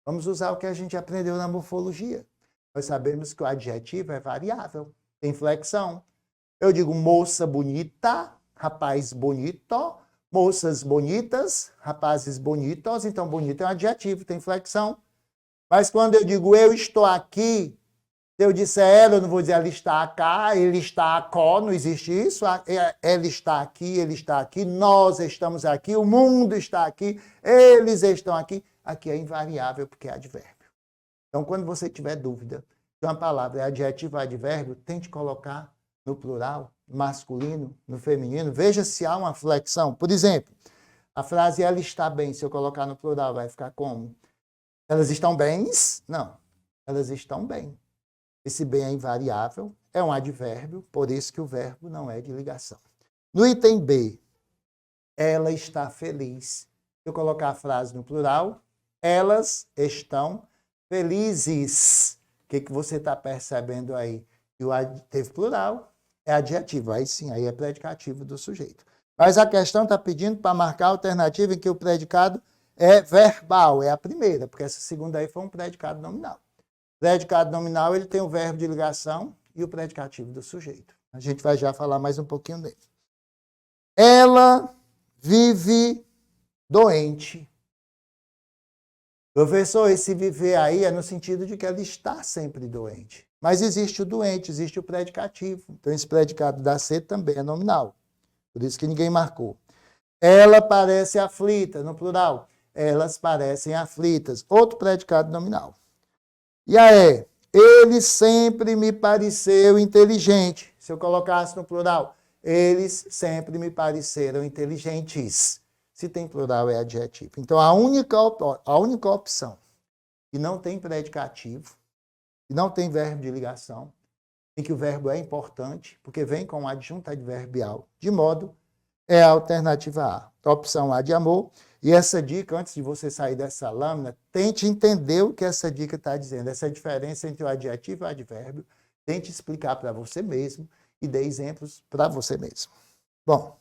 vamos usar o que a gente aprendeu na morfologia. Nós sabemos que o adjetivo é variável, tem flexão. Eu digo moça bonita, rapaz bonito, moças bonitas, rapazes bonitos, então bonito é um adjetivo, tem flexão. Mas quando eu digo eu estou aqui, se eu disser ela, eu não vou dizer ela está cá, ele está acó, não existe isso. Ela está aqui, nós estamos aqui, o mundo está aqui, eles estão aqui. Aqui é invariável porque é advérbio. Então, quando você tiver dúvida se uma palavra é adjetivo ou advérbio, tente colocar no plural, no masculino, no feminino. Veja se há uma flexão. Por exemplo, a frase ela está bem, se eu colocar no plural, vai ficar como? Elas estão bens? Não, elas estão bem. Esse bem é invariável, é um advérbio, por isso que o verbo não é de ligação. No item B, ela está feliz. Se eu colocar a frase no plural, elas estão felizes. O que você está percebendo aí? Que o adjetivo plural é adjetivo, aí sim, aí é predicativo do sujeito. Mas a questão está pedindo para marcar a alternativa em que o predicado é verbal, é a primeira, porque essa segunda aí foi um predicado nominal. Predicado nominal, ele tem o verbo de ligação e o predicativo do sujeito. A gente vai já falar mais um pouquinho dele. Ela vive doente. Professor, esse viver aí é no sentido de que ela está sempre doente. Mas existe o doente, existe o predicativo. Então, esse predicado da C também é nominal. Por isso que ninguém marcou. Ela parece aflita, no plural. Elas parecem aflitas. Outro predicado nominal. E aí, ele sempre me pareceu inteligente. Se eu colocasse no plural, eles sempre me pareceram inteligentes. Se tem plural, é adjetivo. Então, a única opção que não tem predicativo, que não tem verbo de ligação, em que o verbo é importante, porque vem com um adjunto adverbial, de modo, é a alternativa A. A opção A de amor. E essa dica, antes de você sair dessa lâmina, tente entender o que essa dica está dizendo, essa diferença entre o adjetivo e o advérbio. Tente explicar para você mesmo e dê exemplos para você mesmo. Bom,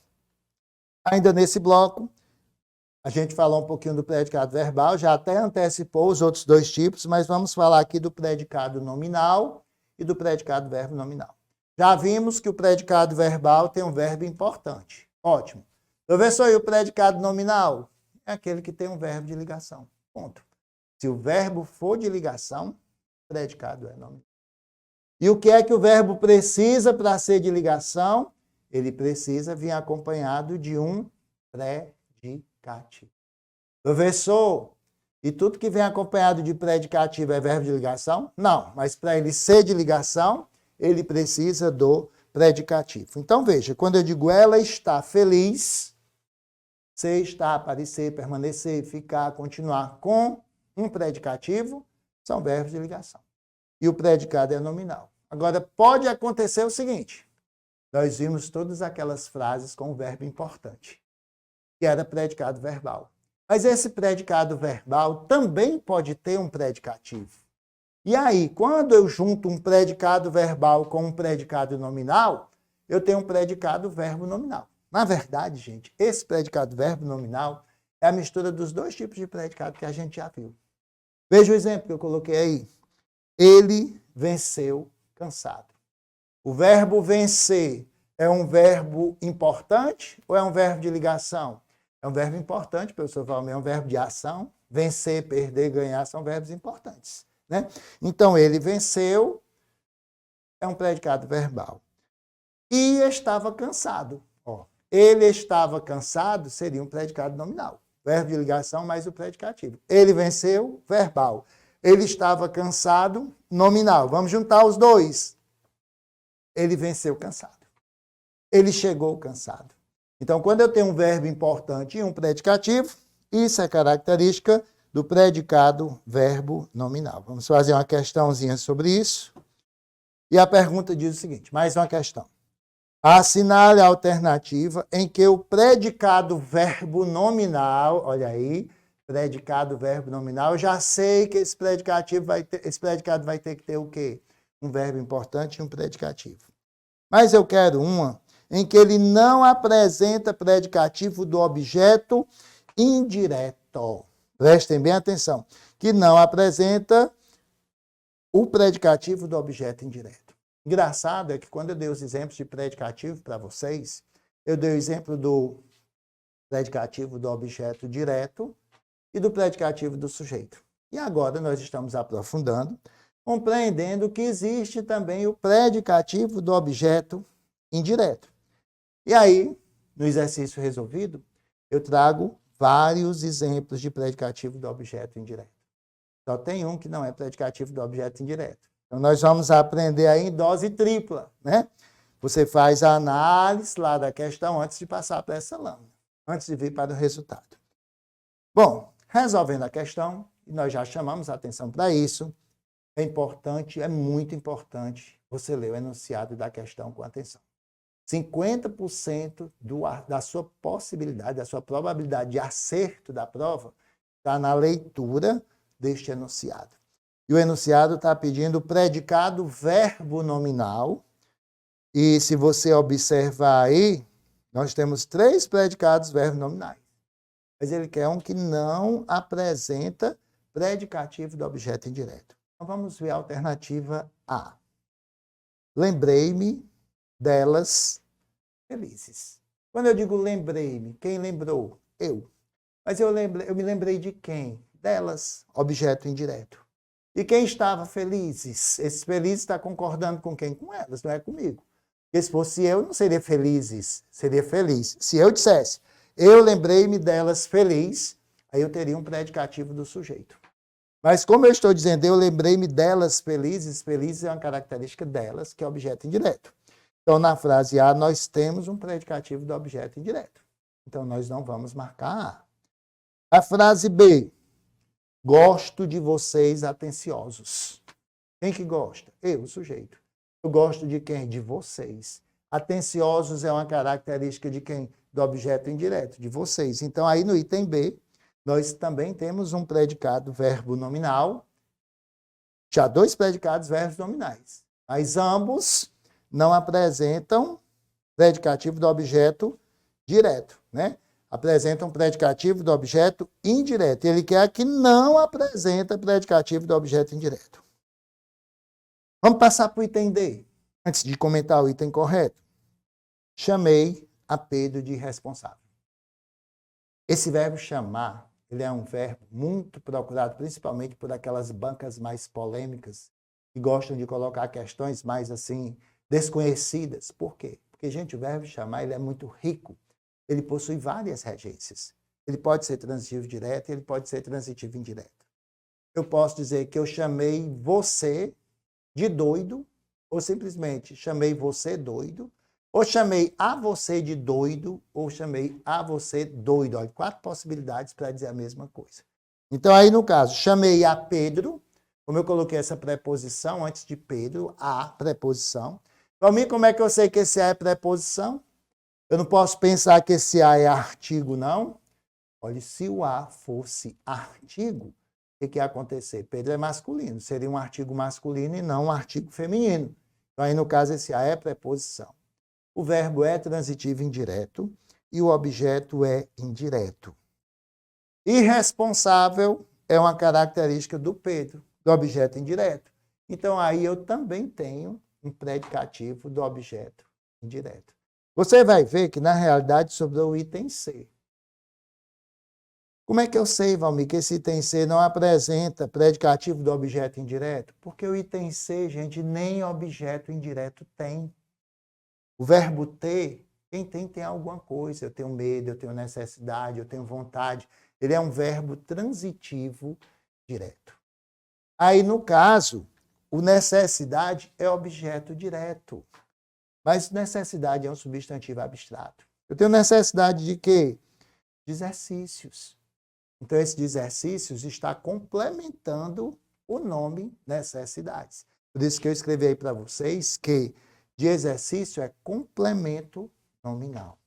ainda nesse bloco, a gente falou um pouquinho do predicado verbal, já até antecipou os outros dois tipos, mas vamos falar aqui do predicado nominal e do predicado verbo nominal. Já vimos que o predicado verbal tem um verbo importante. Ótimo. Professor, e o predicado nominal? É aquele que tem um verbo de ligação. Ponto. Se o verbo for de ligação, o predicado é nominal. E o que é que o verbo precisa para ser de ligação? Ele precisa vir acompanhado de um predicativo. Professor, e tudo que vem acompanhado de predicativo é verbo de ligação? Não, mas para ele ser de ligação, ele precisa do predicativo. Então veja, quando eu digo ela está feliz, ser, estar, aparecer, permanecer, ficar, continuar com um predicativo, são verbos de ligação. E o predicado é nominal. Agora, pode acontecer o seguinte, nós vimos todas aquelas frases com um verbo importante. que era predicado verbal. Mas esse predicado verbal também pode ter um predicativo. E aí, quando eu junto um predicado verbal com um predicado nominal, eu tenho um predicado verbo nominal. Na verdade, gente, esse predicado verbo nominal é a mistura dos dois tipos de predicado que a gente já viu. Veja o exemplo que eu coloquei aí. Ele venceu cansado. O verbo vencer é um verbo importante ou é um verbo de ligação? É um verbo importante, professor Valmir, é um verbo de ação. Vencer, perder, ganhar são verbos importantes, né? Então, ele venceu é um predicado verbal. E estava cansado. Ó, ele estava cansado seria um predicado nominal. Verbo de ligação mais o predicativo. Ele venceu, verbal. Ele estava cansado, nominal. Vamos juntar os dois. Ele venceu cansado. Ele chegou cansado. Então, quando eu tenho um verbo importante e um predicativo, isso é característica do predicado verbo nominal. Vamos fazer uma questãozinha sobre isso. E a pergunta diz o seguinte, mais uma questão. Assinale a alternativa em que o predicado verbo nominal, olha aí, predicado verbo nominal, eu já sei que esse predicado vai ter que ter o quê? Um verbo importante e um predicativo. Mas eu quero uma em que ele não apresenta predicativo do objeto indireto. Prestem bem atenção, que não apresenta o predicativo do objeto indireto. Engraçado é que quando eu dei os exemplos de predicativo para vocês, eu dei o exemplo do predicativo do objeto direto e do predicativo do sujeito. E agora nós estamos aprofundando, compreendendo que existe também o predicativo do objeto indireto. E aí, no exercício resolvido, eu trago vários exemplos de predicativo do objeto indireto. Só tem um que não é predicativo do objeto indireto. Então, nós vamos aprender aí em dose tripla, né? Você faz a análise lá da questão antes de passar para essa lâmina, antes de vir para o resultado. Bom, resolvendo a questão, e nós já chamamos a atenção para isso, é importante, é muito importante você ler o enunciado da questão com atenção. 50% da sua possibilidade, da sua probabilidade de acerto da prova está na leitura deste enunciado. E o enunciado está pedindo o predicado verbo nominal. E se você observar aí, nós temos 3 predicados verbos nominais. Mas ele quer um que não apresenta predicativo do objeto indireto. Então vamos ver a alternativa A. Lembrei-me delas felizes. Quando eu digo lembrei-me, quem lembrou? Eu. Mas eu me lembrei de quem? Delas, objeto indireto. E quem estava felizes? Esses felizes está concordando com quem? Com elas, não é comigo. Porque se fosse eu, não seria felizes, seria feliz. Se eu dissesse, eu lembrei-me delas feliz, aí eu teria um predicativo do sujeito. Mas como eu estou dizendo, eu lembrei-me delas felizes, felizes é uma característica delas, que é objeto indireto. Então, na frase A, nós temos um predicativo do objeto indireto. Então, nós não vamos marcar A. A frase B. Gosto de vocês atenciosos. Quem que gosta? Eu, o sujeito. Eu gosto de quem? De vocês. Atenciosos é uma característica de quem? Do objeto indireto, de vocês. Então, aí no item B, nós também temos um predicado verbo nominal. Já 2 predicados verbos nominais. Mas ambos não apresentam predicativo do objeto direto, né? Apresenta um predicativo do objeto indireto. Ele quer que não apresenta predicativo do objeto indireto. Vamos passar para o item D, antes de comentar o item correto. Chamei a Pedro de irresponsável. Esse verbo chamar, ele é um verbo muito procurado, principalmente por aquelas bancas mais polêmicas, que gostam de colocar questões mais assim, desconhecidas. Por quê? Porque, gente, o verbo chamar, ele é muito rico. Ele possui várias regências. Ele pode ser transitivo direto e ele pode ser transitivo indireto. Eu posso dizer que eu chamei você de doido, ou simplesmente chamei você doido, ou chamei a você de doido, ou chamei a você doido. Olha, 4 possibilidades para dizer a mesma coisa. Então, aí no caso, chamei a Pedro, como eu coloquei essa preposição antes de Pedro, a preposição. Para mim, como é que eu sei que esse a é preposição? Eu não posso pensar que esse A é artigo, não. Olha, se o A fosse artigo, o que ia acontecer? Pedro é masculino, seria um artigo masculino e não um artigo feminino. Então, aí, no caso, esse A é preposição. O verbo é transitivo indireto e o objeto é indireto. Irresponsável é uma característica do Pedro, do objeto indireto. Então, aí eu também tenho um predicativo do objeto indireto. Você vai ver que, na realidade, sobrou o item C. Como é que eu sei, Valmir, que esse item C não apresenta predicativo do objeto indireto? Porque o item C, gente, nem objeto indireto tem. O verbo ter, quem tem alguma coisa. Eu tenho medo, eu tenho necessidade, eu tenho vontade. Ele é um verbo transitivo direto. Aí, no caso, o necessidade é objeto direto. Mas necessidade é um substantivo abstrato. Eu tenho necessidade de quê? De exercícios. Então, esses exercícios está complementando o nome necessidades. Por isso que eu escrevi aí para vocês que de exercício é complemento nominal.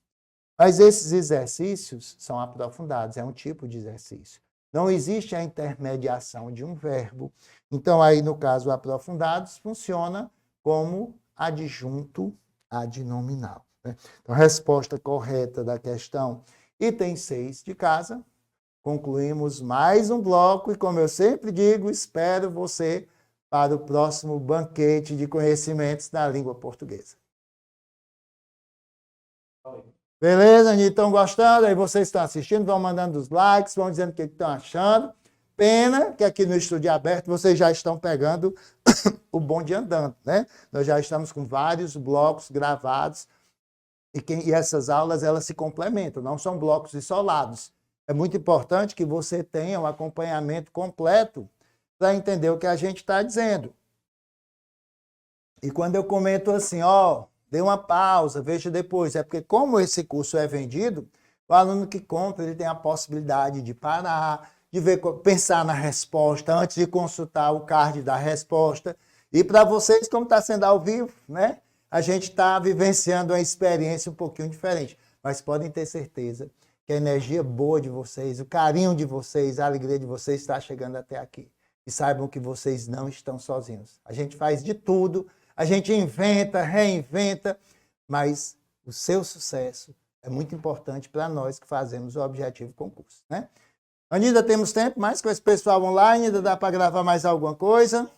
Mas esses exercícios são aprofundados, é um tipo de exercício. Não existe a intermediação de um verbo. Então, aí, no caso, aprofundados, funciona como adjunto adnominal. Né? Então, a resposta correta da questão item 6 de casa. Concluímos mais um bloco e, como eu sempre digo, espero você para o próximo banquete de conhecimentos da língua portuguesa. Beleza, Anitta? Estão gostando? Aí vocês estão assistindo, vão mandando os likes, vão dizendo o que estão achando. Pena que aqui no Estúdio Aberto vocês já estão pegando o bonde andando, né? Nós já estamos com vários blocos gravados e essas aulas elas se complementam, não são blocos isolados. É muito importante que você tenha um acompanhamento completo para entender o que a gente está dizendo. E quando eu comento assim, ó, dê uma pausa, veja depois, é porque como esse curso é vendido, o aluno que compra ele tem a possibilidade de parar, de ver, pensar na resposta antes de consultar o card da resposta. E para vocês, como está sendo ao vivo, né? A gente está vivenciando uma experiência um pouquinho diferente. Mas podem ter certeza que a energia boa de vocês, o carinho de vocês, a alegria de vocês está chegando até aqui. E saibam que vocês não estão sozinhos. A gente faz de tudo, a gente inventa, reinventa, mas o seu sucesso é muito importante para nós que fazemos o Objetivo Concurso, né? Ainda temos tempo mais com esse pessoal online, ainda dá para gravar mais alguma coisa?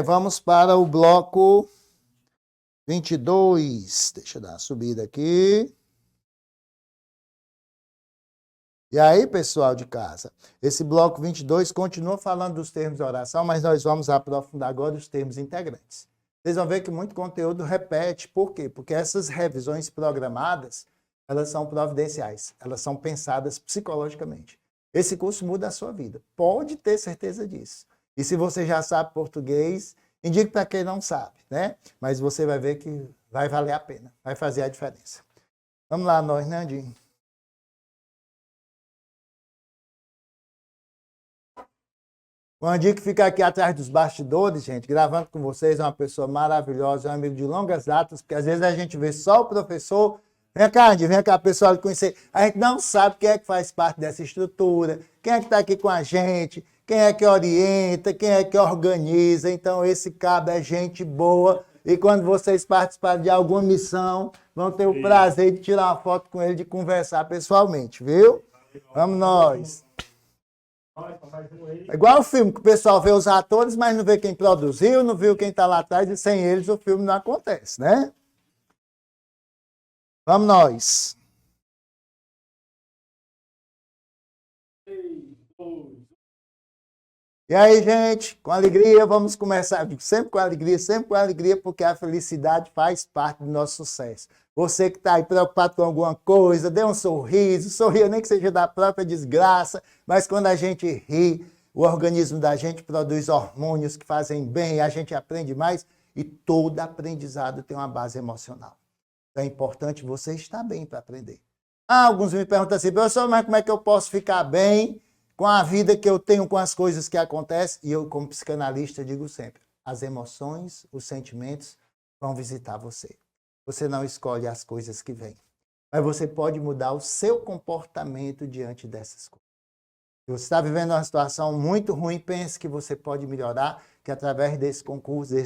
Vamos para o bloco 22. Deixa eu dar uma subida aqui. E aí, pessoal de casa, esse bloco 22 continua falando dos termos de oração, mas nós vamos aprofundar agora os termos integrantes. Vocês vão ver que muito conteúdo repete. Por quê? Porque essas revisões programadas, elas são providenciais, elas são pensadas psicologicamente. Esse curso muda a sua vida, pode ter certeza disso. E se você já sabe português, indique para quem não sabe, né? Mas você vai ver que vai valer a pena, vai fazer a diferença. Vamos lá, nós, né, Andinho? O Andinho que fica aqui atrás dos bastidores, gente, gravando com vocês, é uma pessoa maravilhosa, é um amigo de longas datas, porque às vezes a gente vê só o professor. Vem cá, Andinho, vem cá, pessoal, conhecer. A gente não sabe quem é que faz parte dessa estrutura, quem é que está aqui com a gente, quem é que orienta, quem é que organiza. Então, esse cabo é gente boa. E quando vocês participarem de alguma missão, vão ter o prazer de tirar uma foto com ele, de conversar pessoalmente, viu? Vamos nós. É igual o filme, que o pessoal vê os atores, mas não vê quem produziu, não viu quem está lá atrás, e sem eles o filme não acontece, né? Vamos nós. E aí, gente, com alegria, vamos começar. Sempre com alegria, porque a felicidade faz parte do nosso sucesso. Você que está aí preocupado com alguma coisa, dê um sorriso, sorria nem que seja da própria desgraça, mas quando a gente ri, o organismo da gente produz hormônios que fazem bem, a gente aprende mais e todo aprendizado tem uma base emocional. Então é importante você estar bem para aprender. Alguns me perguntam assim, professor, mas como é que eu posso ficar bem com a vida que eu tenho, com as coisas que acontecem? E eu, como psicanalista, digo sempre, as emoções, os sentimentos vão visitar você. você não escolhe as coisas que vêm. Mas você pode mudar o seu comportamento diante dessas coisas. Se você está vivendo uma situação muito ruim, pense que você pode melhorar, que através desses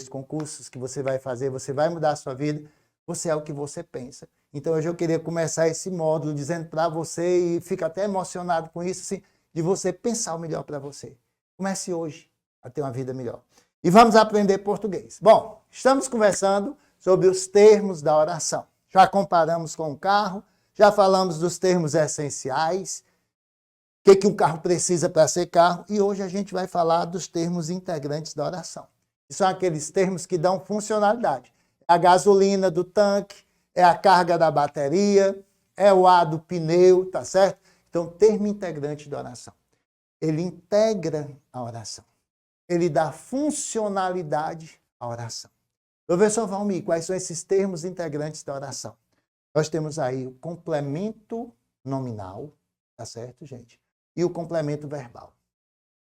concursos que você vai fazer, você vai mudar a sua vida. Você é o que você pensa. Então, hoje eu queria começar esse módulo dizendo para você, e fico até emocionado com isso, assim, de você pensar o melhor para você. Comece hoje a ter uma vida melhor. E vamos aprender português. Bom, estamos conversando sobre os termos da oração. Já comparamos com o carro, já falamos dos termos essenciais, o que um carro precisa para ser carro, e hoje a gente vai falar dos termos integrantes da oração. Que são aqueles termos que dão funcionalidade. É a gasolina do tanque, é a carga da bateria, é o ar do pneu, tá certo? Então, termo integrante da oração. Ele integra a oração. Ele dá funcionalidade à oração. Professor Valmir, quais são esses termos integrantes da oração? Nós temos aí o complemento nominal, tá certo, gente? E o complemento verbal.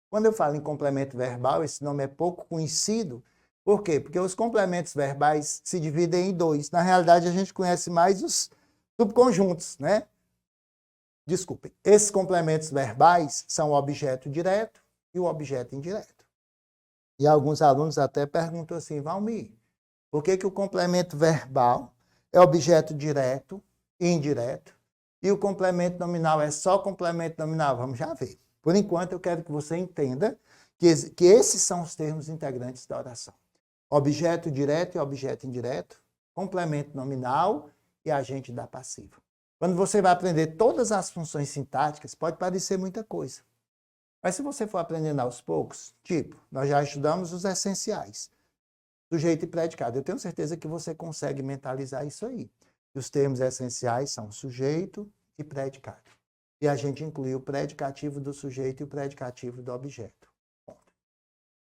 Quando eu falo em complemento verbal, esse nome é pouco conhecido. Por quê? Porque os complementos verbais se dividem em dois. Na realidade, a gente conhece mais os subconjuntos, né? Desculpem. Esses complementos verbais são o objeto direto e o objeto indireto. E alguns alunos até perguntam assim, Valmir, por que o complemento verbal é objeto direto e indireto e o complemento nominal é só complemento nominal? Vamos já ver. Por enquanto, eu quero que você entenda que esses são os termos integrantes da oração. Objeto direto e objeto indireto, complemento nominal e agente da passiva. Quando você vai aprender todas as funções sintáticas, pode parecer muita coisa. Mas se você for aprendendo aos poucos, tipo, nós já estudamos os essenciais, sujeito e predicado. Eu tenho certeza que você consegue mentalizar isso aí. Os termos essenciais são sujeito e predicado. E a gente inclui o predicativo do sujeito e o predicativo do objeto.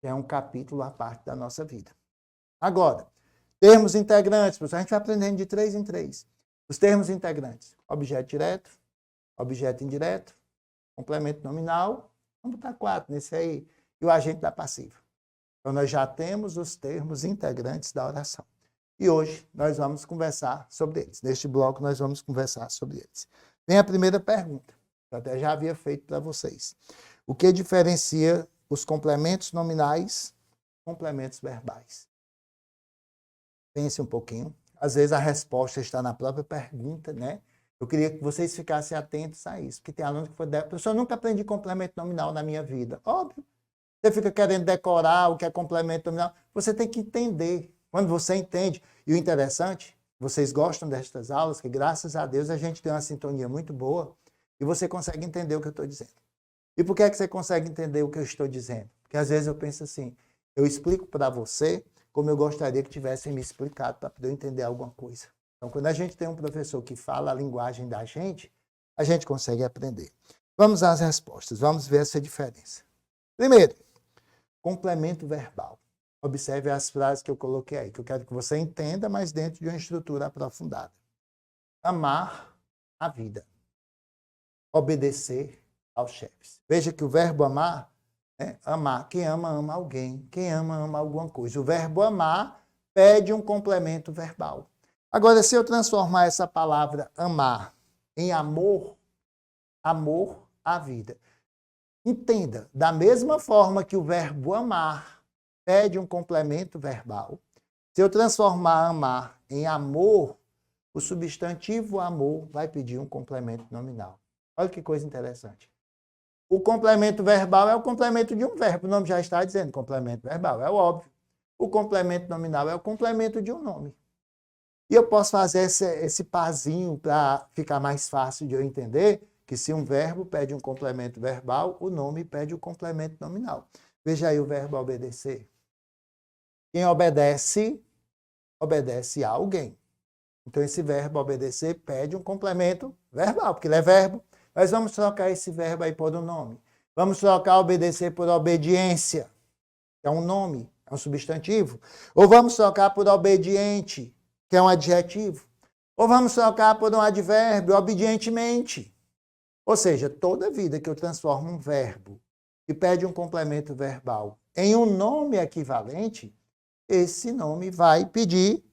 É um capítulo à parte da nossa vida. Agora, termos integrantes, a gente vai aprendendo de 3 em 3. Os termos integrantes, objeto direto, objeto indireto, complemento nominal, vamos botar 4 nesse aí, e o agente da passiva. Então, nós já temos os termos integrantes da oração. E hoje nós vamos conversar sobre eles. Neste bloco nós vamos conversar sobre eles. Vem a primeira pergunta, que eu até já havia feito para vocês. O que diferencia os complementos nominais dos complementos verbais? Pense um pouquinho. Às vezes a resposta está na própria pergunta, né? Eu queria que vocês ficassem atentos a isso, porque tem aluno que foi... Professor, eu nunca aprendi complemento nominal na minha vida. Óbvio. Você fica querendo decorar o que é complemento nominal. Você tem que entender. Quando você entende, e o interessante, vocês gostam destas aulas, que graças a Deus a gente tem uma sintonia muito boa, e você consegue entender o que eu estou dizendo. E por que é que você consegue entender o que eu estou dizendo? Porque às vezes eu penso assim, eu explico para você como eu gostaria que tivessem me explicado para poder entender alguma coisa. Então, quando a gente tem um professor que fala a linguagem da gente, a gente consegue aprender. Vamos às respostas, vamos ver essa diferença. Primeiro, complemento verbal. Observe as frases que eu coloquei aí, que eu quero que você entenda, mas dentro de uma estrutura aprofundada. Amar a vida. Obedecer aos chefes. Veja que o verbo amar, amar. Quem ama, ama alguém. Quem ama, ama alguma coisa. O verbo amar pede um complemento verbal. Agora, se eu transformar essa palavra amar em amor, amor à vida. Entenda, da mesma forma que o verbo amar pede um complemento verbal, se eu transformar amar em amor, o substantivo amor vai pedir um complemento nominal. Olha que coisa interessante. O complemento verbal é o complemento de um verbo. O nome já está dizendo complemento verbal, é óbvio. O complemento nominal é o complemento de um nome. E eu posso fazer esse pazinho para ficar mais fácil de eu entender que se um verbo pede um complemento verbal, o nome pede o complemento nominal. Veja aí o verbo obedecer. Quem obedece, obedece a alguém. Então, esse verbo obedecer pede um complemento verbal, porque ele é verbo. Mas vamos trocar esse verbo aí por um nome. Vamos trocar obedecer por obediência, que é um nome, é um substantivo. Ou vamos trocar por obediente, que é um adjetivo. Ou vamos trocar por um advérbio, obedientemente. Ou seja, toda vida que eu transformo um verbo que pede um complemento verbal em um nome equivalente, esse nome vai pedir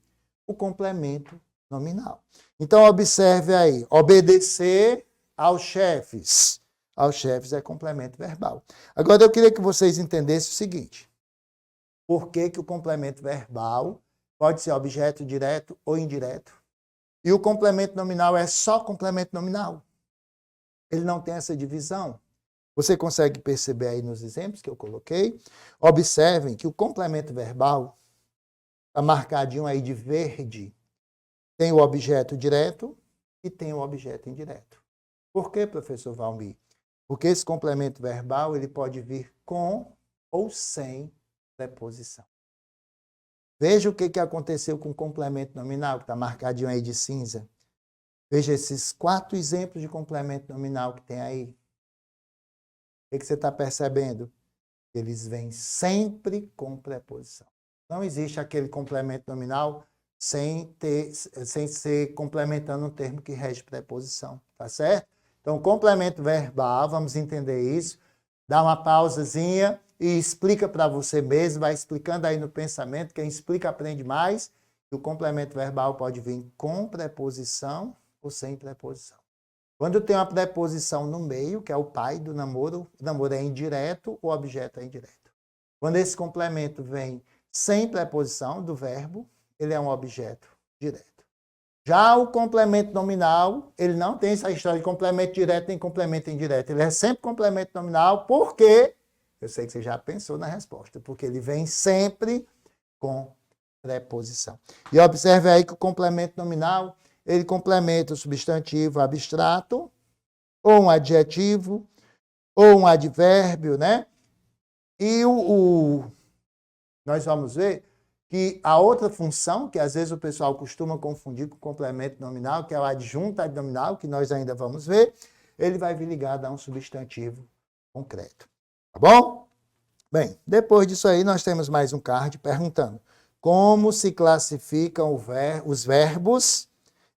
o complemento nominal. Então, observe aí, obedecer aos chefes. Aos chefes é complemento verbal. Agora, eu queria que vocês entendessem o seguinte. Por que que o complemento verbal pode ser objeto direto ou indireto? E o complemento nominal é só complemento nominal. Ele não tem essa divisão. Você consegue perceber aí nos exemplos que eu coloquei? Observem que o complemento verbal está marcadinho aí de verde. Tem o objeto direto e tem o objeto indireto. Por quê, professor Valmir? Porque esse complemento verbal ele pode vir com ou sem preposição. Veja o que aconteceu com o complemento nominal, que está marcadinho aí de cinza. Veja esses 4 exemplos de complemento nominal que tem aí. O que você está percebendo? Eles vêm sempre com preposição. Não existe aquele complemento nominal sem ser complementando um termo que rege preposição, tá certo? Então, complemento verbal, vamos entender isso. Dá uma pausazinha e explica para você mesmo, vai explicando aí no pensamento. Quem explica aprende mais. E o complemento verbal pode vir com preposição ou sem preposição. Quando tem uma preposição no meio, que é o pai do namoro, o namoro é indireto, o objeto é indireto. Quando esse complemento vem sem preposição do verbo, ele é um objeto direto. Já o complemento nominal, ele não tem essa história de complemento direto nem complemento indireto. Ele é sempre complemento nominal, porque, eu sei que você já pensou na resposta, porque ele vem sempre com preposição. E observe aí que o complemento nominal, ele complementa o substantivo abstrato, ou um adjetivo, ou um advérbio, né? E nós vamos ver que a outra função, que às vezes o pessoal costuma confundir com o complemento nominal, que é o adjunto adnominal, que nós ainda vamos ver, ele vai vir ligado a um substantivo concreto. Tá bom? Bem, depois disso aí nós temos mais um card perguntando como se classificam os verbos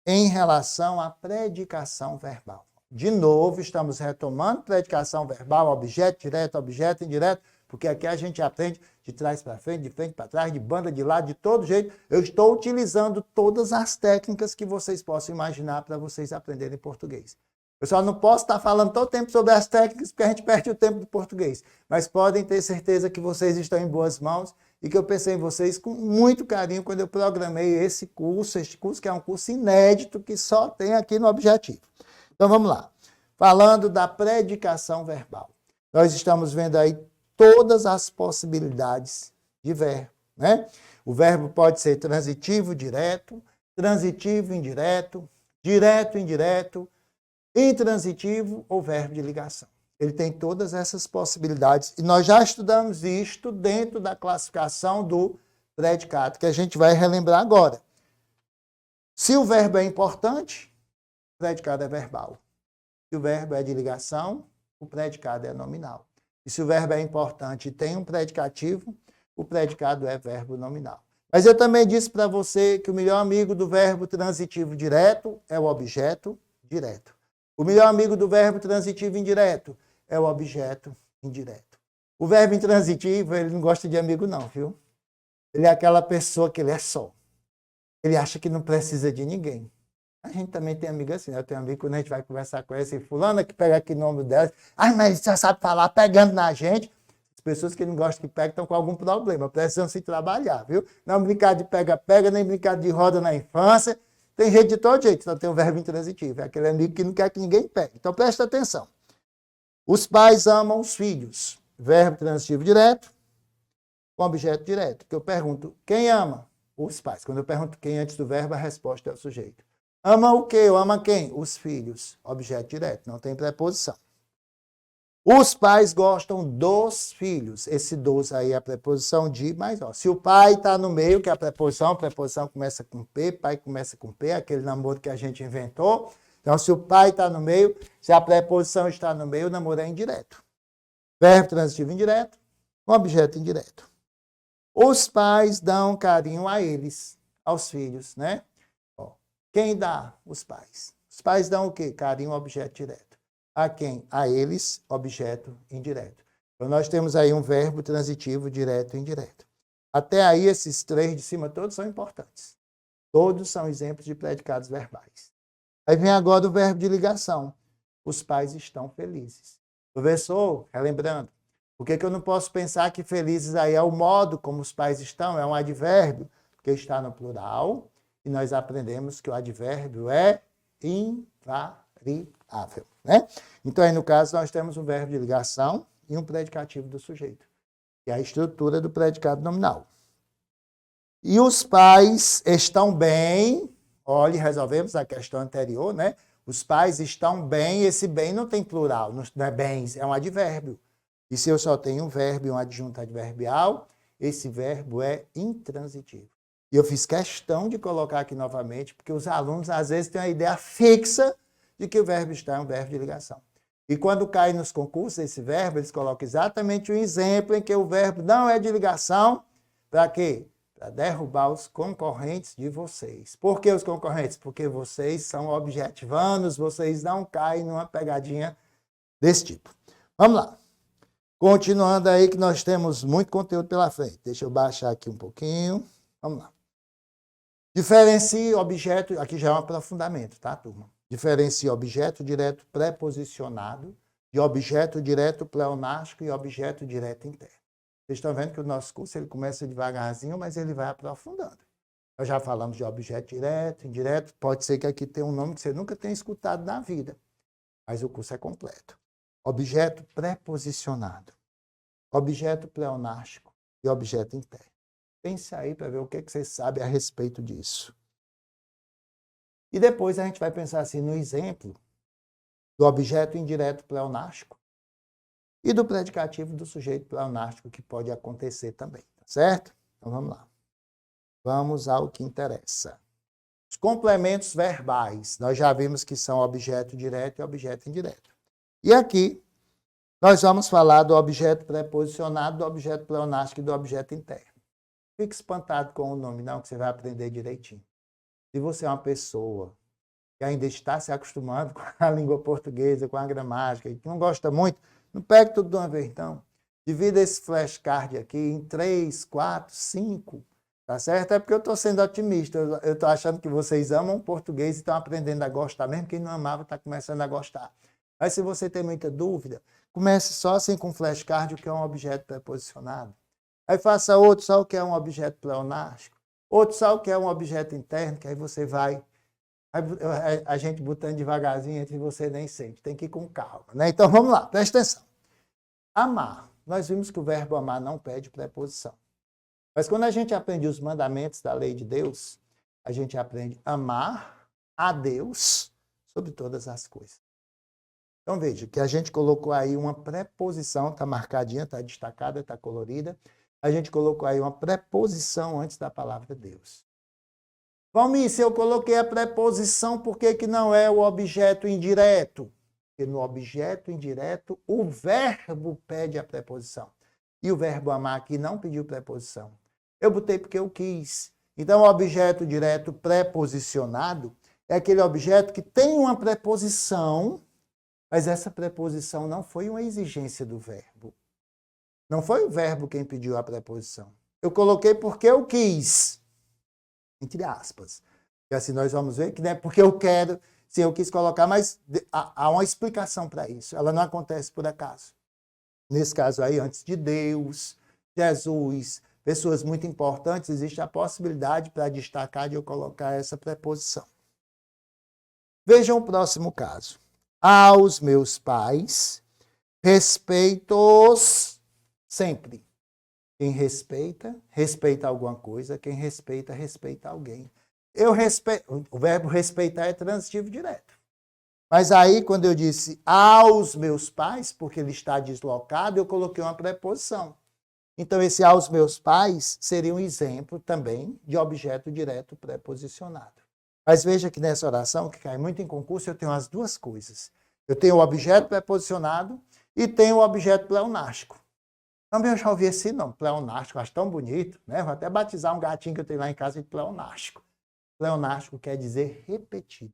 em relação à predicação verbal. De novo, estamos retomando predicação verbal, objeto direto, objeto indireto, porque aqui a gente aprende de trás para frente, de frente para trás, de banda, de lado, de todo jeito. Eu estou utilizando todas as técnicas que vocês possam imaginar para vocês aprenderem português. Eu só não posso estar falando todo o tempo sobre as técnicas, porque a gente perde o tempo do português. Mas podem ter certeza que vocês estão em boas mãos e que eu pensei em vocês com muito carinho quando eu programei este curso que é um curso inédito que só tem aqui no Objetivo. Então vamos lá. Falando da predicação verbal. Nós estamos vendo aí todas as possibilidades de verbo, né? O verbo pode ser transitivo, direto, transitivo, indireto, direto, indireto, intransitivo ou verbo de ligação. Ele tem todas essas possibilidades e nós já estudamos isto dentro da classificação do predicado, que a gente vai relembrar agora. Se o verbo é importante, o predicado é verbal. Se o verbo é de ligação, o predicado é nominal. E se o verbo é importante e tem um predicativo, o predicado é verbo nominal. Mas eu também disse para você que o melhor amigo do verbo transitivo direto é o objeto direto. O melhor amigo do verbo transitivo indireto é o objeto indireto. O verbo intransitivo, ele não gosta de amigo não, viu? Ele é aquela pessoa que ele é só. Ele acha que não precisa de ninguém. A gente também tem amigo assim, né? Eu tenho amigo quando a gente vai conversar com esse fulano que pega aqui o nome dela. Ai, mas você sabe falar pegando na gente. As pessoas que não gostam que pegam estão com algum problema, precisam se trabalhar, viu? Não brincar de pega-pega, nem brincar de roda na infância. Tem gente de todo jeito, só tem o verbo intransitivo. É aquele amigo que não quer que ninguém pegue. Então presta atenção. Os pais amam os filhos. Verbo transitivo direto com objeto direto. Que eu pergunto, quem ama? Os pais. Quando eu pergunto quem antes do verbo, a resposta é o sujeito. Ama o quê? Ou ama quem? Os filhos. Objeto direto, não tem preposição. Os pais gostam dos filhos. Esse dos aí é a preposição de, mas ó, se o pai está no meio, que é a preposição começa com P, pai começa com P, aquele namoro que a gente inventou. Então, se o pai está no meio, se a preposição está no meio, o namoro é indireto. Verbo transitivo indireto, com objeto indireto. Os pais dão carinho a eles, aos filhos, né? Ó, quem dá? Os pais. Os pais dão o quê? Carinho, objeto direto. A quem? A eles, objeto indireto. Então, nós temos aí um verbo transitivo direto e indireto. Até aí, esses três de cima todos são importantes. Todos são exemplos de predicados verbais. Aí vem agora o verbo de ligação. Os pais estão felizes. Professor, relembrando, por que eu não posso pensar que felizes aí é o modo como os pais estão? É um advérbio, porque está no plural, e nós aprendemos que o advérbio é invariável, né? Então, aí no caso, nós temos um verbo de ligação e um predicativo do sujeito, que é a estrutura do predicado nominal. E os pais estão bem, olha, resolvemos a questão anterior, né? Os pais estão bem, esse bem não tem plural, não é bens, é um advérbio. E se eu só tenho um verbo e um adjunto adverbial, esse verbo é intransitivo. E eu fiz questão de colocar aqui novamente, porque os alunos às vezes têm uma ideia fixa de que o verbo estar é um verbo de ligação. E quando cai nos concursos esse verbo, eles colocam exatamente o exemplo em que o verbo não é de ligação. Para quê? Para derrubar os concorrentes de vocês. Por que os concorrentes? Porque vocês são objetivanos, vocês não caem numa pegadinha desse tipo. Vamos lá. Continuando aí que nós temos muito conteúdo pela frente. Deixa eu baixar aqui um pouquinho. Vamos lá. Diferencie objeto, aqui já é um aprofundamento, tá, turma? Diferencie objeto direto preposicionado de objeto direto pleonástico e objeto direto interno. Vocês estão vendo que o nosso curso ele começa devagarzinho, mas ele vai aprofundando. Nós já falamos de objeto direto, indireto. Pode ser que aqui tenha um nome que você nunca tenha escutado na vida, mas o curso é completo. Objeto preposicionado, objeto pleonástico e objeto interno. Pense aí para ver o que você sabe a respeito disso. E depois a gente vai pensar assim no exemplo do objeto indireto pleonástico e do predicativo do sujeito pleonástico que pode acontecer também, tá certo? Então vamos lá. Vamos ao que interessa. Os complementos verbais, nós já vimos que são objeto direto e objeto indireto. E aqui nós vamos falar do objeto preposicionado, do objeto pleonástico e do objeto interno. Fique espantado com o nome, não, que você vai aprender direitinho. Se você é uma pessoa que ainda está se acostumando com a língua portuguesa, com a gramática, e que não gosta muito, não pegue tudo de uma vez, não. Divida esse flashcard aqui em 3, 4, 5, tá certo? É porque eu estou sendo otimista, eu estou achando que vocês amam português e estão aprendendo a gostar, mesmo quem não amava está começando a gostar. Mas se você tem muita dúvida, comece só assim com flashcard, o que é um objeto preposicionado. Aí faça outro só o que é um objeto pleonástico, outro só o que é um objeto interno, que aí você vai, a gente botando devagarzinho, entre você nem sente, tem que ir com calma, né? Então vamos lá, presta atenção. Amar, nós vimos que o verbo amar não pede preposição. Mas quando a gente aprende os mandamentos da lei de Deus, a gente aprende a amar a Deus sobre todas as coisas. Então veja que a gente colocou aí uma preposição, está marcadinha, está destacada, está colorida. A gente colocou aí uma preposição antes da palavra Deus. Valmir, se eu coloquei a preposição, por que não é o objeto indireto? Porque no objeto indireto, o verbo pede a preposição. E o verbo amar aqui não pediu preposição. Eu botei porque eu quis. Então, o objeto direto preposicionado é aquele objeto que tem uma preposição, mas essa preposição não foi uma exigência do verbo. Não foi o verbo quem pediu a preposição. Eu coloquei porque eu quis, entre aspas. E assim nós vamos ver que não é porque eu quero, sim, eu quis colocar, mas há uma explicação para isso. Ela não acontece por acaso. Nesse caso aí, antes de Deus, Jesus, pessoas muito importantes, existe a possibilidade para destacar de eu colocar essa preposição. Vejam o próximo caso. Aos meus pais, respeito-os sempre. Quem respeita, respeita alguma coisa. Quem respeita, respeita alguém. Eu respeito. O verbo respeitar é transitivo direto. Mas aí, quando eu disse aos meus pais, porque ele está deslocado, eu coloquei uma preposição. Então, esse aos meus pais seria um exemplo também de objeto direto preposicionado. Mas veja que nessa oração, que cai muito em concurso, eu tenho as duas coisas. Eu tenho o objeto preposicionado e tenho o objeto pleonástico. Também eu já ouvi esse nome, pleonástico, acho tão bonito, né? Vou até batizar um gatinho que eu tenho lá em casa de pleonástico. Pleonástico quer dizer repetido.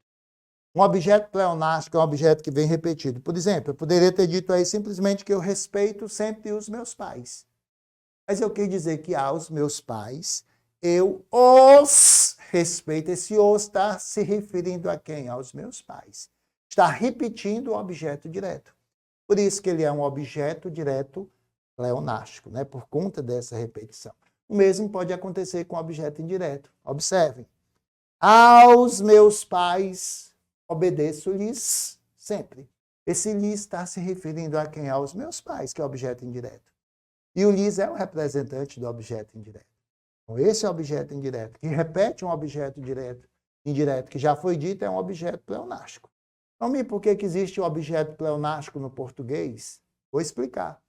Um objeto pleonástico é um objeto que vem repetido. Por exemplo, eu poderia ter dito aí simplesmente que eu respeito sempre os meus pais. Mas eu quis dizer que aos meus pais Eu os respeito. Esse os está se referindo a quem? Aos meus pais. Está repetindo o objeto direto. Por isso que ele é um objeto direto pleonástico, né? Por conta dessa repetição. O mesmo pode acontecer com o objeto indireto. Observem. Aos meus pais obedeço-lhes sempre. Esse lhes está se referindo a quem? Aos meus pais, que é o objeto indireto. E o lhes é o representante do objeto indireto. Então, esse objeto indireto, que repete um objeto direto, indireto, que já foi dito, é um objeto pleonástico. Então, por que existe o objeto pleonástico no português? Vou explicar.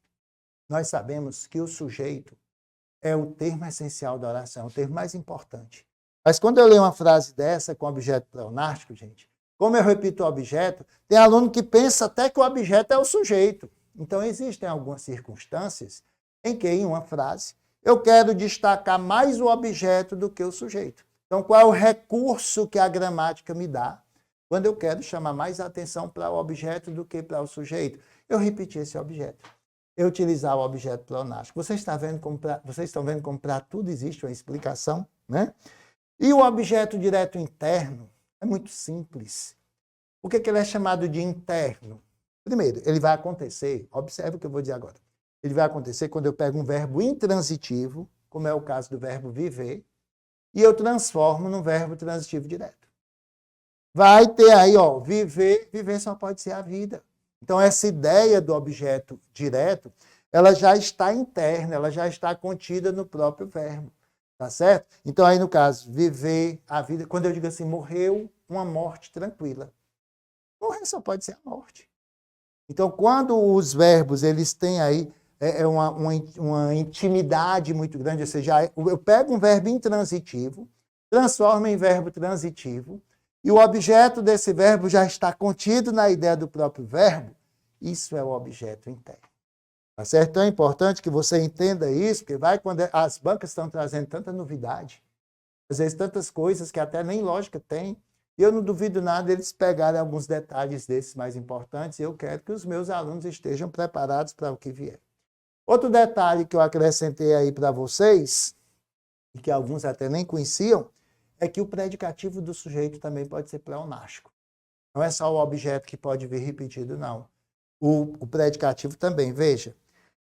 Nós sabemos que o sujeito é o termo essencial da oração, é o termo mais importante. Mas quando eu leio uma frase dessa com objeto pleonástico, gente, como eu repito o objeto, tem aluno que pensa até que o objeto é o sujeito. Então, existem algumas circunstâncias em que, em uma frase, eu quero destacar mais o objeto do que o sujeito. Então, qual é o recurso que a gramática me dá quando eu quero chamar mais atenção para o objeto do que para o sujeito? Eu repetir esse objeto. Eu utilizar o objeto pleonástico. Vocês estão vendo como para tudo existe uma explicação, né? E o objeto direto interno é muito simples. Por que ele é chamado de interno? Primeiro, ele vai acontecer, observe o que eu vou dizer agora. Ele vai acontecer quando eu pego um verbo intransitivo, como é o caso do verbo viver, e eu transformo num verbo transitivo direto. Vai ter aí, ó, viver, viver só pode ser a vida. Então, essa ideia do objeto direto, ela já está interna, ela já está contida no próprio verbo. Tá certo? Então, aí no caso, viver a vida, quando eu digo assim, morreu uma morte tranquila. Morrer só pode ser a morte. Então, quando os verbos, eles têm aí uma intimidade muito grande, ou seja, eu pego um verbo intransitivo, transformo em verbo transitivo, e o objeto desse verbo já está contido na ideia do próprio verbo, isso é o objeto interno. Tá certo? Então é importante que você entenda isso, porque vai quando as bancas estão trazendo tanta novidade, às vezes tantas coisas que até nem lógica tem, e eu não duvido nada eles pegarem alguns detalhes desses mais importantes, e eu quero que os meus alunos estejam preparados para o que vier. Outro detalhe que eu acrescentei aí para vocês, e que alguns até nem conheciam, é que o predicativo do sujeito também pode ser pleonástico. Não é só o objeto que pode vir repetido, não. O predicativo também, veja.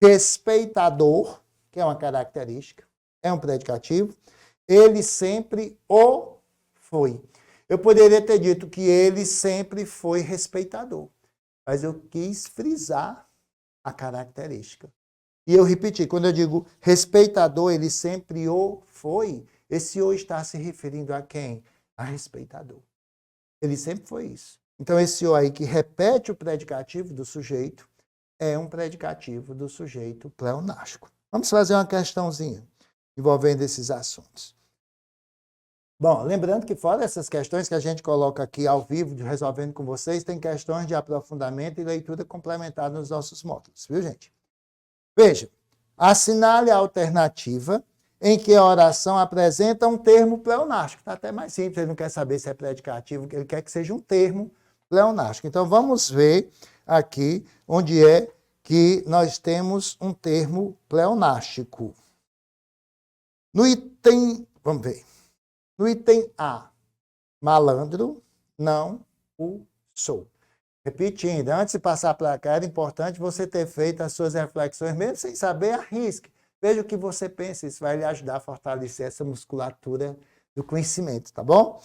Respeitador, que é uma característica, é um predicativo, ele sempre o foi. Eu poderia ter dito que ele sempre foi respeitador, mas eu quis frisar a característica. E eu repeti, quando eu digo respeitador, ele sempre o foi, esse o está se referindo a quem? A respeitador. Ele sempre foi isso. Então, esse o aí que repete o predicativo do sujeito é um predicativo do sujeito pleonástico. Vamos fazer uma questãozinha envolvendo esses assuntos. Bom, lembrando que fora essas questões que a gente coloca aqui ao vivo, resolvendo com vocês, tem questões de aprofundamento e leitura complementar nos nossos módulos, viu, gente? Veja, assinale a alternativa em que a oração apresenta um termo pleonástico. Está até mais simples, ele não quer saber se é predicativo, ele quer que seja um termo pleonástico. Então, vamos ver aqui onde é que nós temos um termo pleonástico. No item, vamos ver. No item A, malandro, não o sou. Repetindo, antes de passar para cá, era importante você ter feito as suas reflexões, mesmo sem saber, arrisque. Veja o que você pensa, isso vai lhe ajudar a fortalecer essa musculatura do conhecimento, tá bom?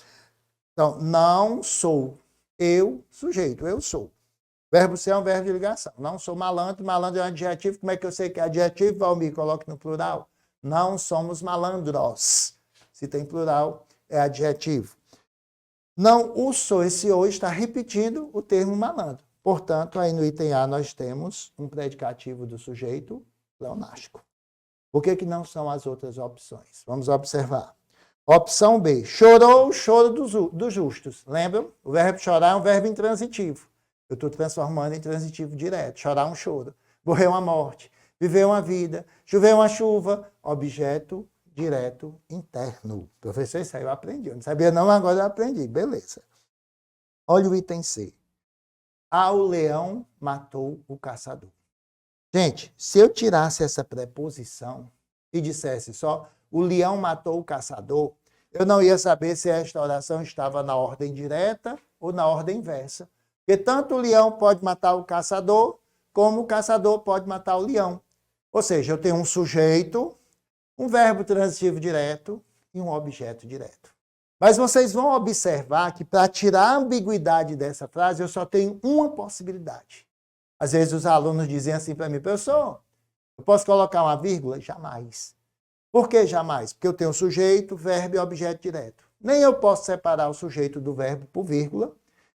Então, não sou. Eu, sujeito, eu sou. Verbo ser é um verbo de ligação. Não sou malandro, malandro é um adjetivo. Como é que eu sei que é adjetivo, Valmir? Coloque no plural. Não somos malandros. Se tem plural, é adjetivo. Não o sou, esse o está repetindo o termo malandro. Portanto, aí no item A nós temos um predicativo do sujeito pleonástico. Por que não são as outras opções? Vamos observar. Opção B, chorou o choro dos justos. Lembram? O verbo chorar é um verbo intransitivo. Eu estou transformando em transitivo direto. Chorar um choro. Morreu uma morte. Viver uma vida. Chover uma chuva. Objeto direto interno. Professor, isso aí eu aprendi. Eu não sabia não, agora eu aprendi. Beleza. Olha o item C. Ao leão matou o caçador. Gente, se eu tirasse essa preposição e dissesse só o leão matou o caçador, eu não ia saber se esta oração estava na ordem direta ou na ordem inversa. Porque tanto o leão pode matar o caçador, como o caçador pode matar o leão. Ou seja, eu tenho um sujeito, um verbo transitivo direto e um objeto direto. Mas vocês vão observar que para tirar a ambiguidade dessa frase, eu só tenho uma possibilidade. Às vezes os alunos dizem assim para mim, professor, eu posso colocar uma vírgula? Jamais. Por que jamais? Porque eu tenho sujeito, verbo e objeto direto. Nem eu posso separar o sujeito do verbo por vírgula,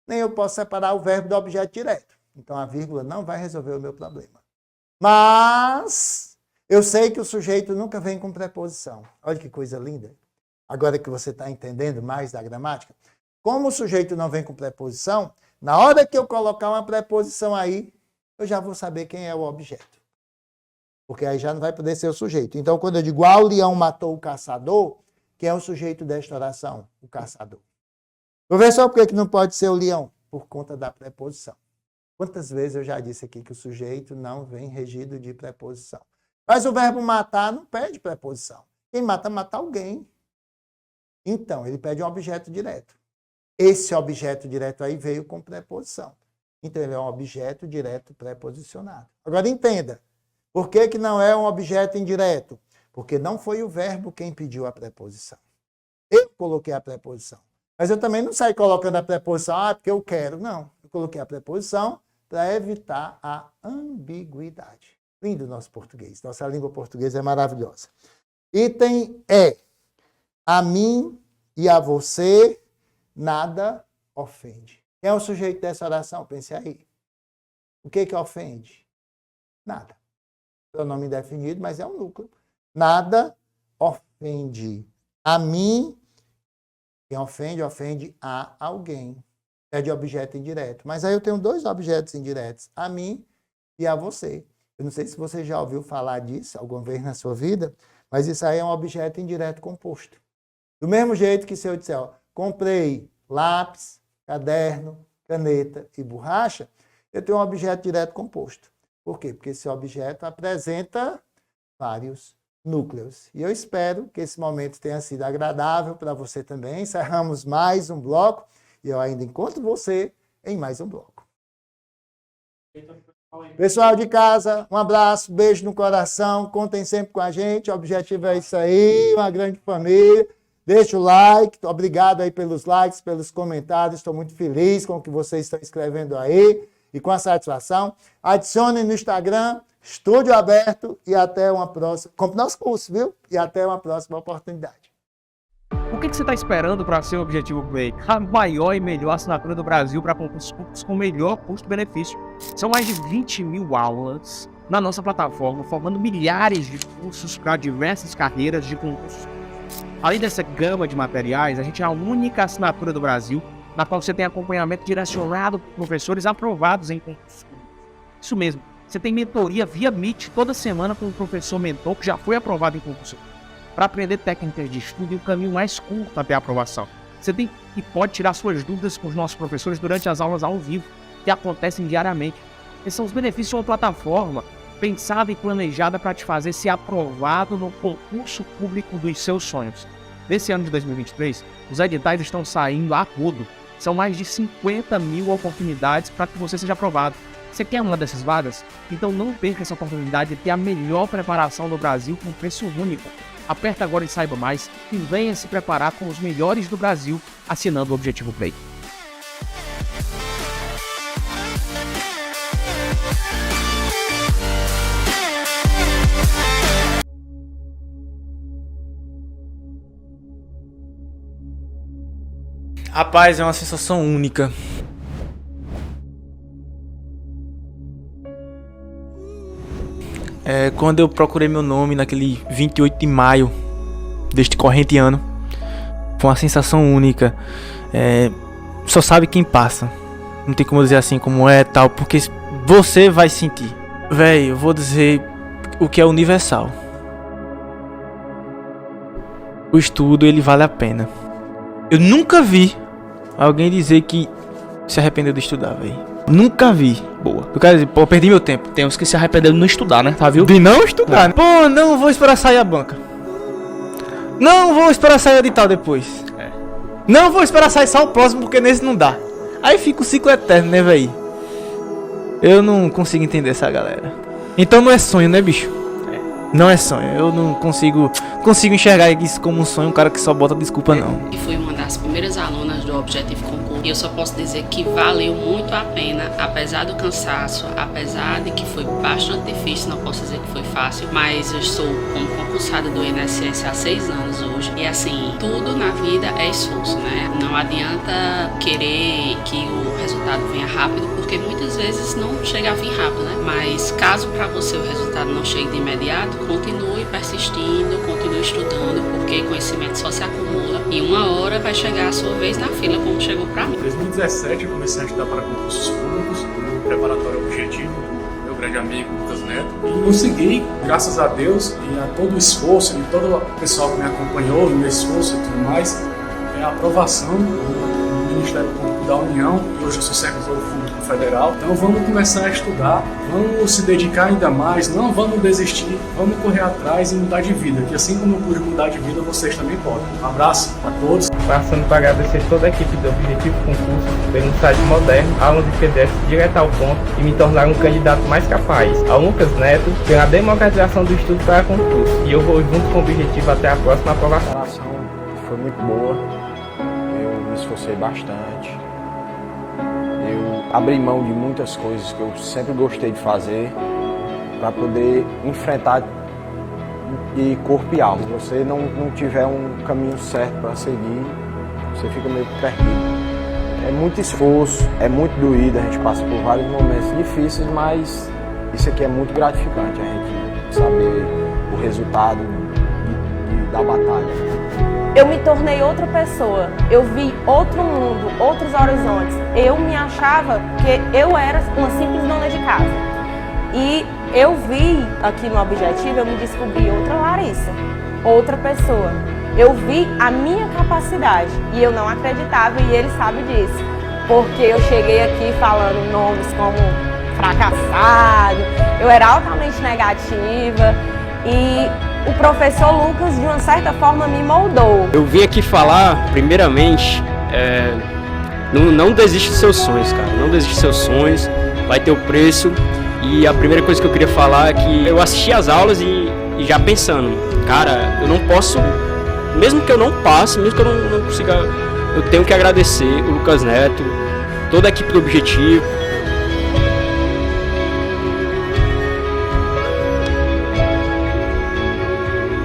nem eu posso separar o verbo do objeto direto. Então a vírgula não vai resolver o meu problema. Mas eu sei que o sujeito nunca vem com preposição. Olha que coisa linda. Agora que você está entendendo mais da gramática, como o sujeito não vem com preposição, na hora que eu colocar uma preposição aí, eu já vou saber quem é o objeto. Porque aí já não vai poder ser o sujeito. Então, quando eu digo, o leão matou o caçador, quem é o sujeito desta oração? O caçador. Professor, por que não pode ser o leão? Por conta da preposição. Quantas vezes eu já disse aqui que o sujeito não vem regido de preposição? Mas o verbo matar não pede preposição. Quem mata, mata alguém. Então, ele pede um objeto direto. Esse objeto direto aí veio com preposição. Então, ele é um objeto direto preposicionado. Agora, entenda. Por que não é um objeto indireto? Porque não foi o verbo quem pediu a preposição. Eu coloquei a preposição. Mas eu também não saí colocando a preposição, porque eu quero. Não. Eu coloquei a preposição para evitar a ambiguidade. Lindo o nosso português. Nossa língua portuguesa é maravilhosa. Item E. A mim e a você nada ofende. Quem é o sujeito dessa oração? Pense aí. O que ofende? Nada. Pronome indefinido, mas é um núcleo. Nada ofende. A mim, quem ofende, ofende a alguém. É de objeto indireto. Mas aí eu tenho dois objetos indiretos. A mim e a você. Eu não sei se você já ouviu falar disso alguma vez na sua vida, mas isso aí é um objeto indireto composto. Do mesmo jeito que se eu disser, comprei lápis, caderno, caneta e borracha, eu tenho um objeto direto composto. Por quê? Porque esse objeto apresenta vários núcleos. E eu espero que esse momento tenha sido agradável para você também. Encerramos mais um bloco e eu ainda encontro você em mais um bloco. Pessoal de casa, um abraço, beijo no coração, contem sempre com a gente. O objetivo é isso aí, uma grande família. Deixa o like, obrigado aí pelos likes, pelos comentários. Estou muito feliz com o que vocês estão escrevendo aí. E com a satisfação, adicione no Instagram, Estúdio Aberto, e até uma próxima. Compre nosso curso, viu? E até uma próxima oportunidade. O que você está esperando para ser o Objetivo Play? A maior e melhor assinatura do Brasil para concursos públicos com melhor custo-benefício. São mais de 20 mil aulas na nossa plataforma, formando milhares de cursos para diversas carreiras de concursos. Além dessa gama de materiais, a gente é a única assinatura do Brasil na qual você tem acompanhamento direcionado por professores aprovados em concursos. Isso mesmo, você tem mentoria via Meet toda semana com um professor mentor que já foi aprovado em concurso, para aprender técnicas de estudo e o caminho mais curto até a aprovação. Você tem e pode tirar suas dúvidas com os nossos professores durante as aulas ao vivo, que acontecem diariamente. Esses são os benefícios de uma plataforma pensada e planejada para te fazer ser aprovado no concurso público dos seus sonhos. Nesse ano de 2023, os editais estão saindo a rodo. São mais de 50 mil oportunidades para que você seja aprovado. Você quer uma dessas vagas? Então não perca essa oportunidade de ter a melhor preparação do Brasil com preço único. Aperta agora e saiba mais e venha se preparar com os melhores do Brasil assinando o Objetivo Play. Rapaz, é uma sensação única. Quando eu procurei meu nome naquele 28 de maio deste corrente ano, foi uma sensação única. Só sabe quem passa. Não tem como dizer assim como é tal, porque você vai sentir. Véi, eu vou dizer o que é universal. O estudo, ele vale a pena. Eu nunca vi alguém dizer que se arrependeu de estudar, velho. Nunca vi. Boa. Eu quero dizer, pô, perdi meu tempo. Tem uns que se arrependeram de não estudar, né? Tá, viu? De não estudar. Pô, não vou esperar sair a banca. Não vou esperar sair o edital depois. Não vou esperar sair só o próximo, porque nesse não dá. Aí fica o ciclo eterno, né, véi? Eu não consigo entender essa galera. Então não é sonho, né, bicho? Não é sonho. Eu não consigo enxergar isso como um sonho, um cara que só bota desculpa, não. E fui uma das primeiras alunas do Objetivo Concurso. E eu só posso dizer que valeu muito a pena, apesar do cansaço, apesar de que foi bastante difícil, não posso dizer que foi fácil, mas eu estou como concursada do INSS há 6 anos hoje. E assim, tudo na vida é esforço, né? Não adianta querer que o resultado venha rápido, porque muitas vezes não chega a vir rápido, né? Mas caso para você o resultado não chegue de imediato, continue persistindo, continue estudando, porque conhecimento só se acumula e uma hora vai chegar a sua vez na fila, como chegou para mim. Em 2017 eu comecei a estudar para concursos públicos, no preparatório Objetivo, meu grande amigo Lucas Neto, e consegui, graças a Deus e a todo o esforço e todo o pessoal que me acompanhou no meu esforço e tudo mais, a aprovação do Ministério Público da União, e hoje eu sou servidor público federal. Então vamos começar a estudar, vamos se dedicar ainda mais, não vamos desistir, vamos correr atrás e mudar de vida, que assim como eu pude mudar de vida, vocês também podem. Um abraço a todos. Passando para agradecer toda a equipe do Objetivo Concurso pelo site moderno, aulas de PDF direto ao ponto e me tornar um candidato mais capaz. Ao Lucas Neto pela democratização do estudo para concurso. E eu vou junto com o Objetivo até a próxima aprovação. A preparação foi muito boa, eu me esforcei bastante. Eu abri mão de muitas coisas que eu sempre gostei de fazer para poder enfrentar de corpo e alma. Se você não tiver um caminho certo para seguir, você fica meio perdido. É muito esforço, é muito doído, a gente passa por vários momentos difíceis, mas isso aqui é muito gratificante, a gente saber o resultado da batalha. Eu me tornei outra pessoa, eu vi outro mundo, outros horizontes. Eu me achava que eu era uma simples dona de casa. E eu vi aqui no Objetivo, eu me descobri outra Larissa, outra pessoa. Eu vi a minha capacidade e eu não acreditava, e ele sabe disso. Porque eu cheguei aqui falando nomes como fracassado, eu era altamente negativa e o professor Lucas, de uma certa forma, me moldou. Eu vim aqui falar, primeiramente, não desiste dos seus sonhos, cara. Não desiste dos seus sonhos, vai ter o preço. E a primeira coisa que eu queria falar é que eu assisti às aulas e já pensando, cara, eu não posso, mesmo que eu não passe, mesmo que eu não consiga, eu tenho que agradecer o Lucas Neto, toda a equipe do Objetivo,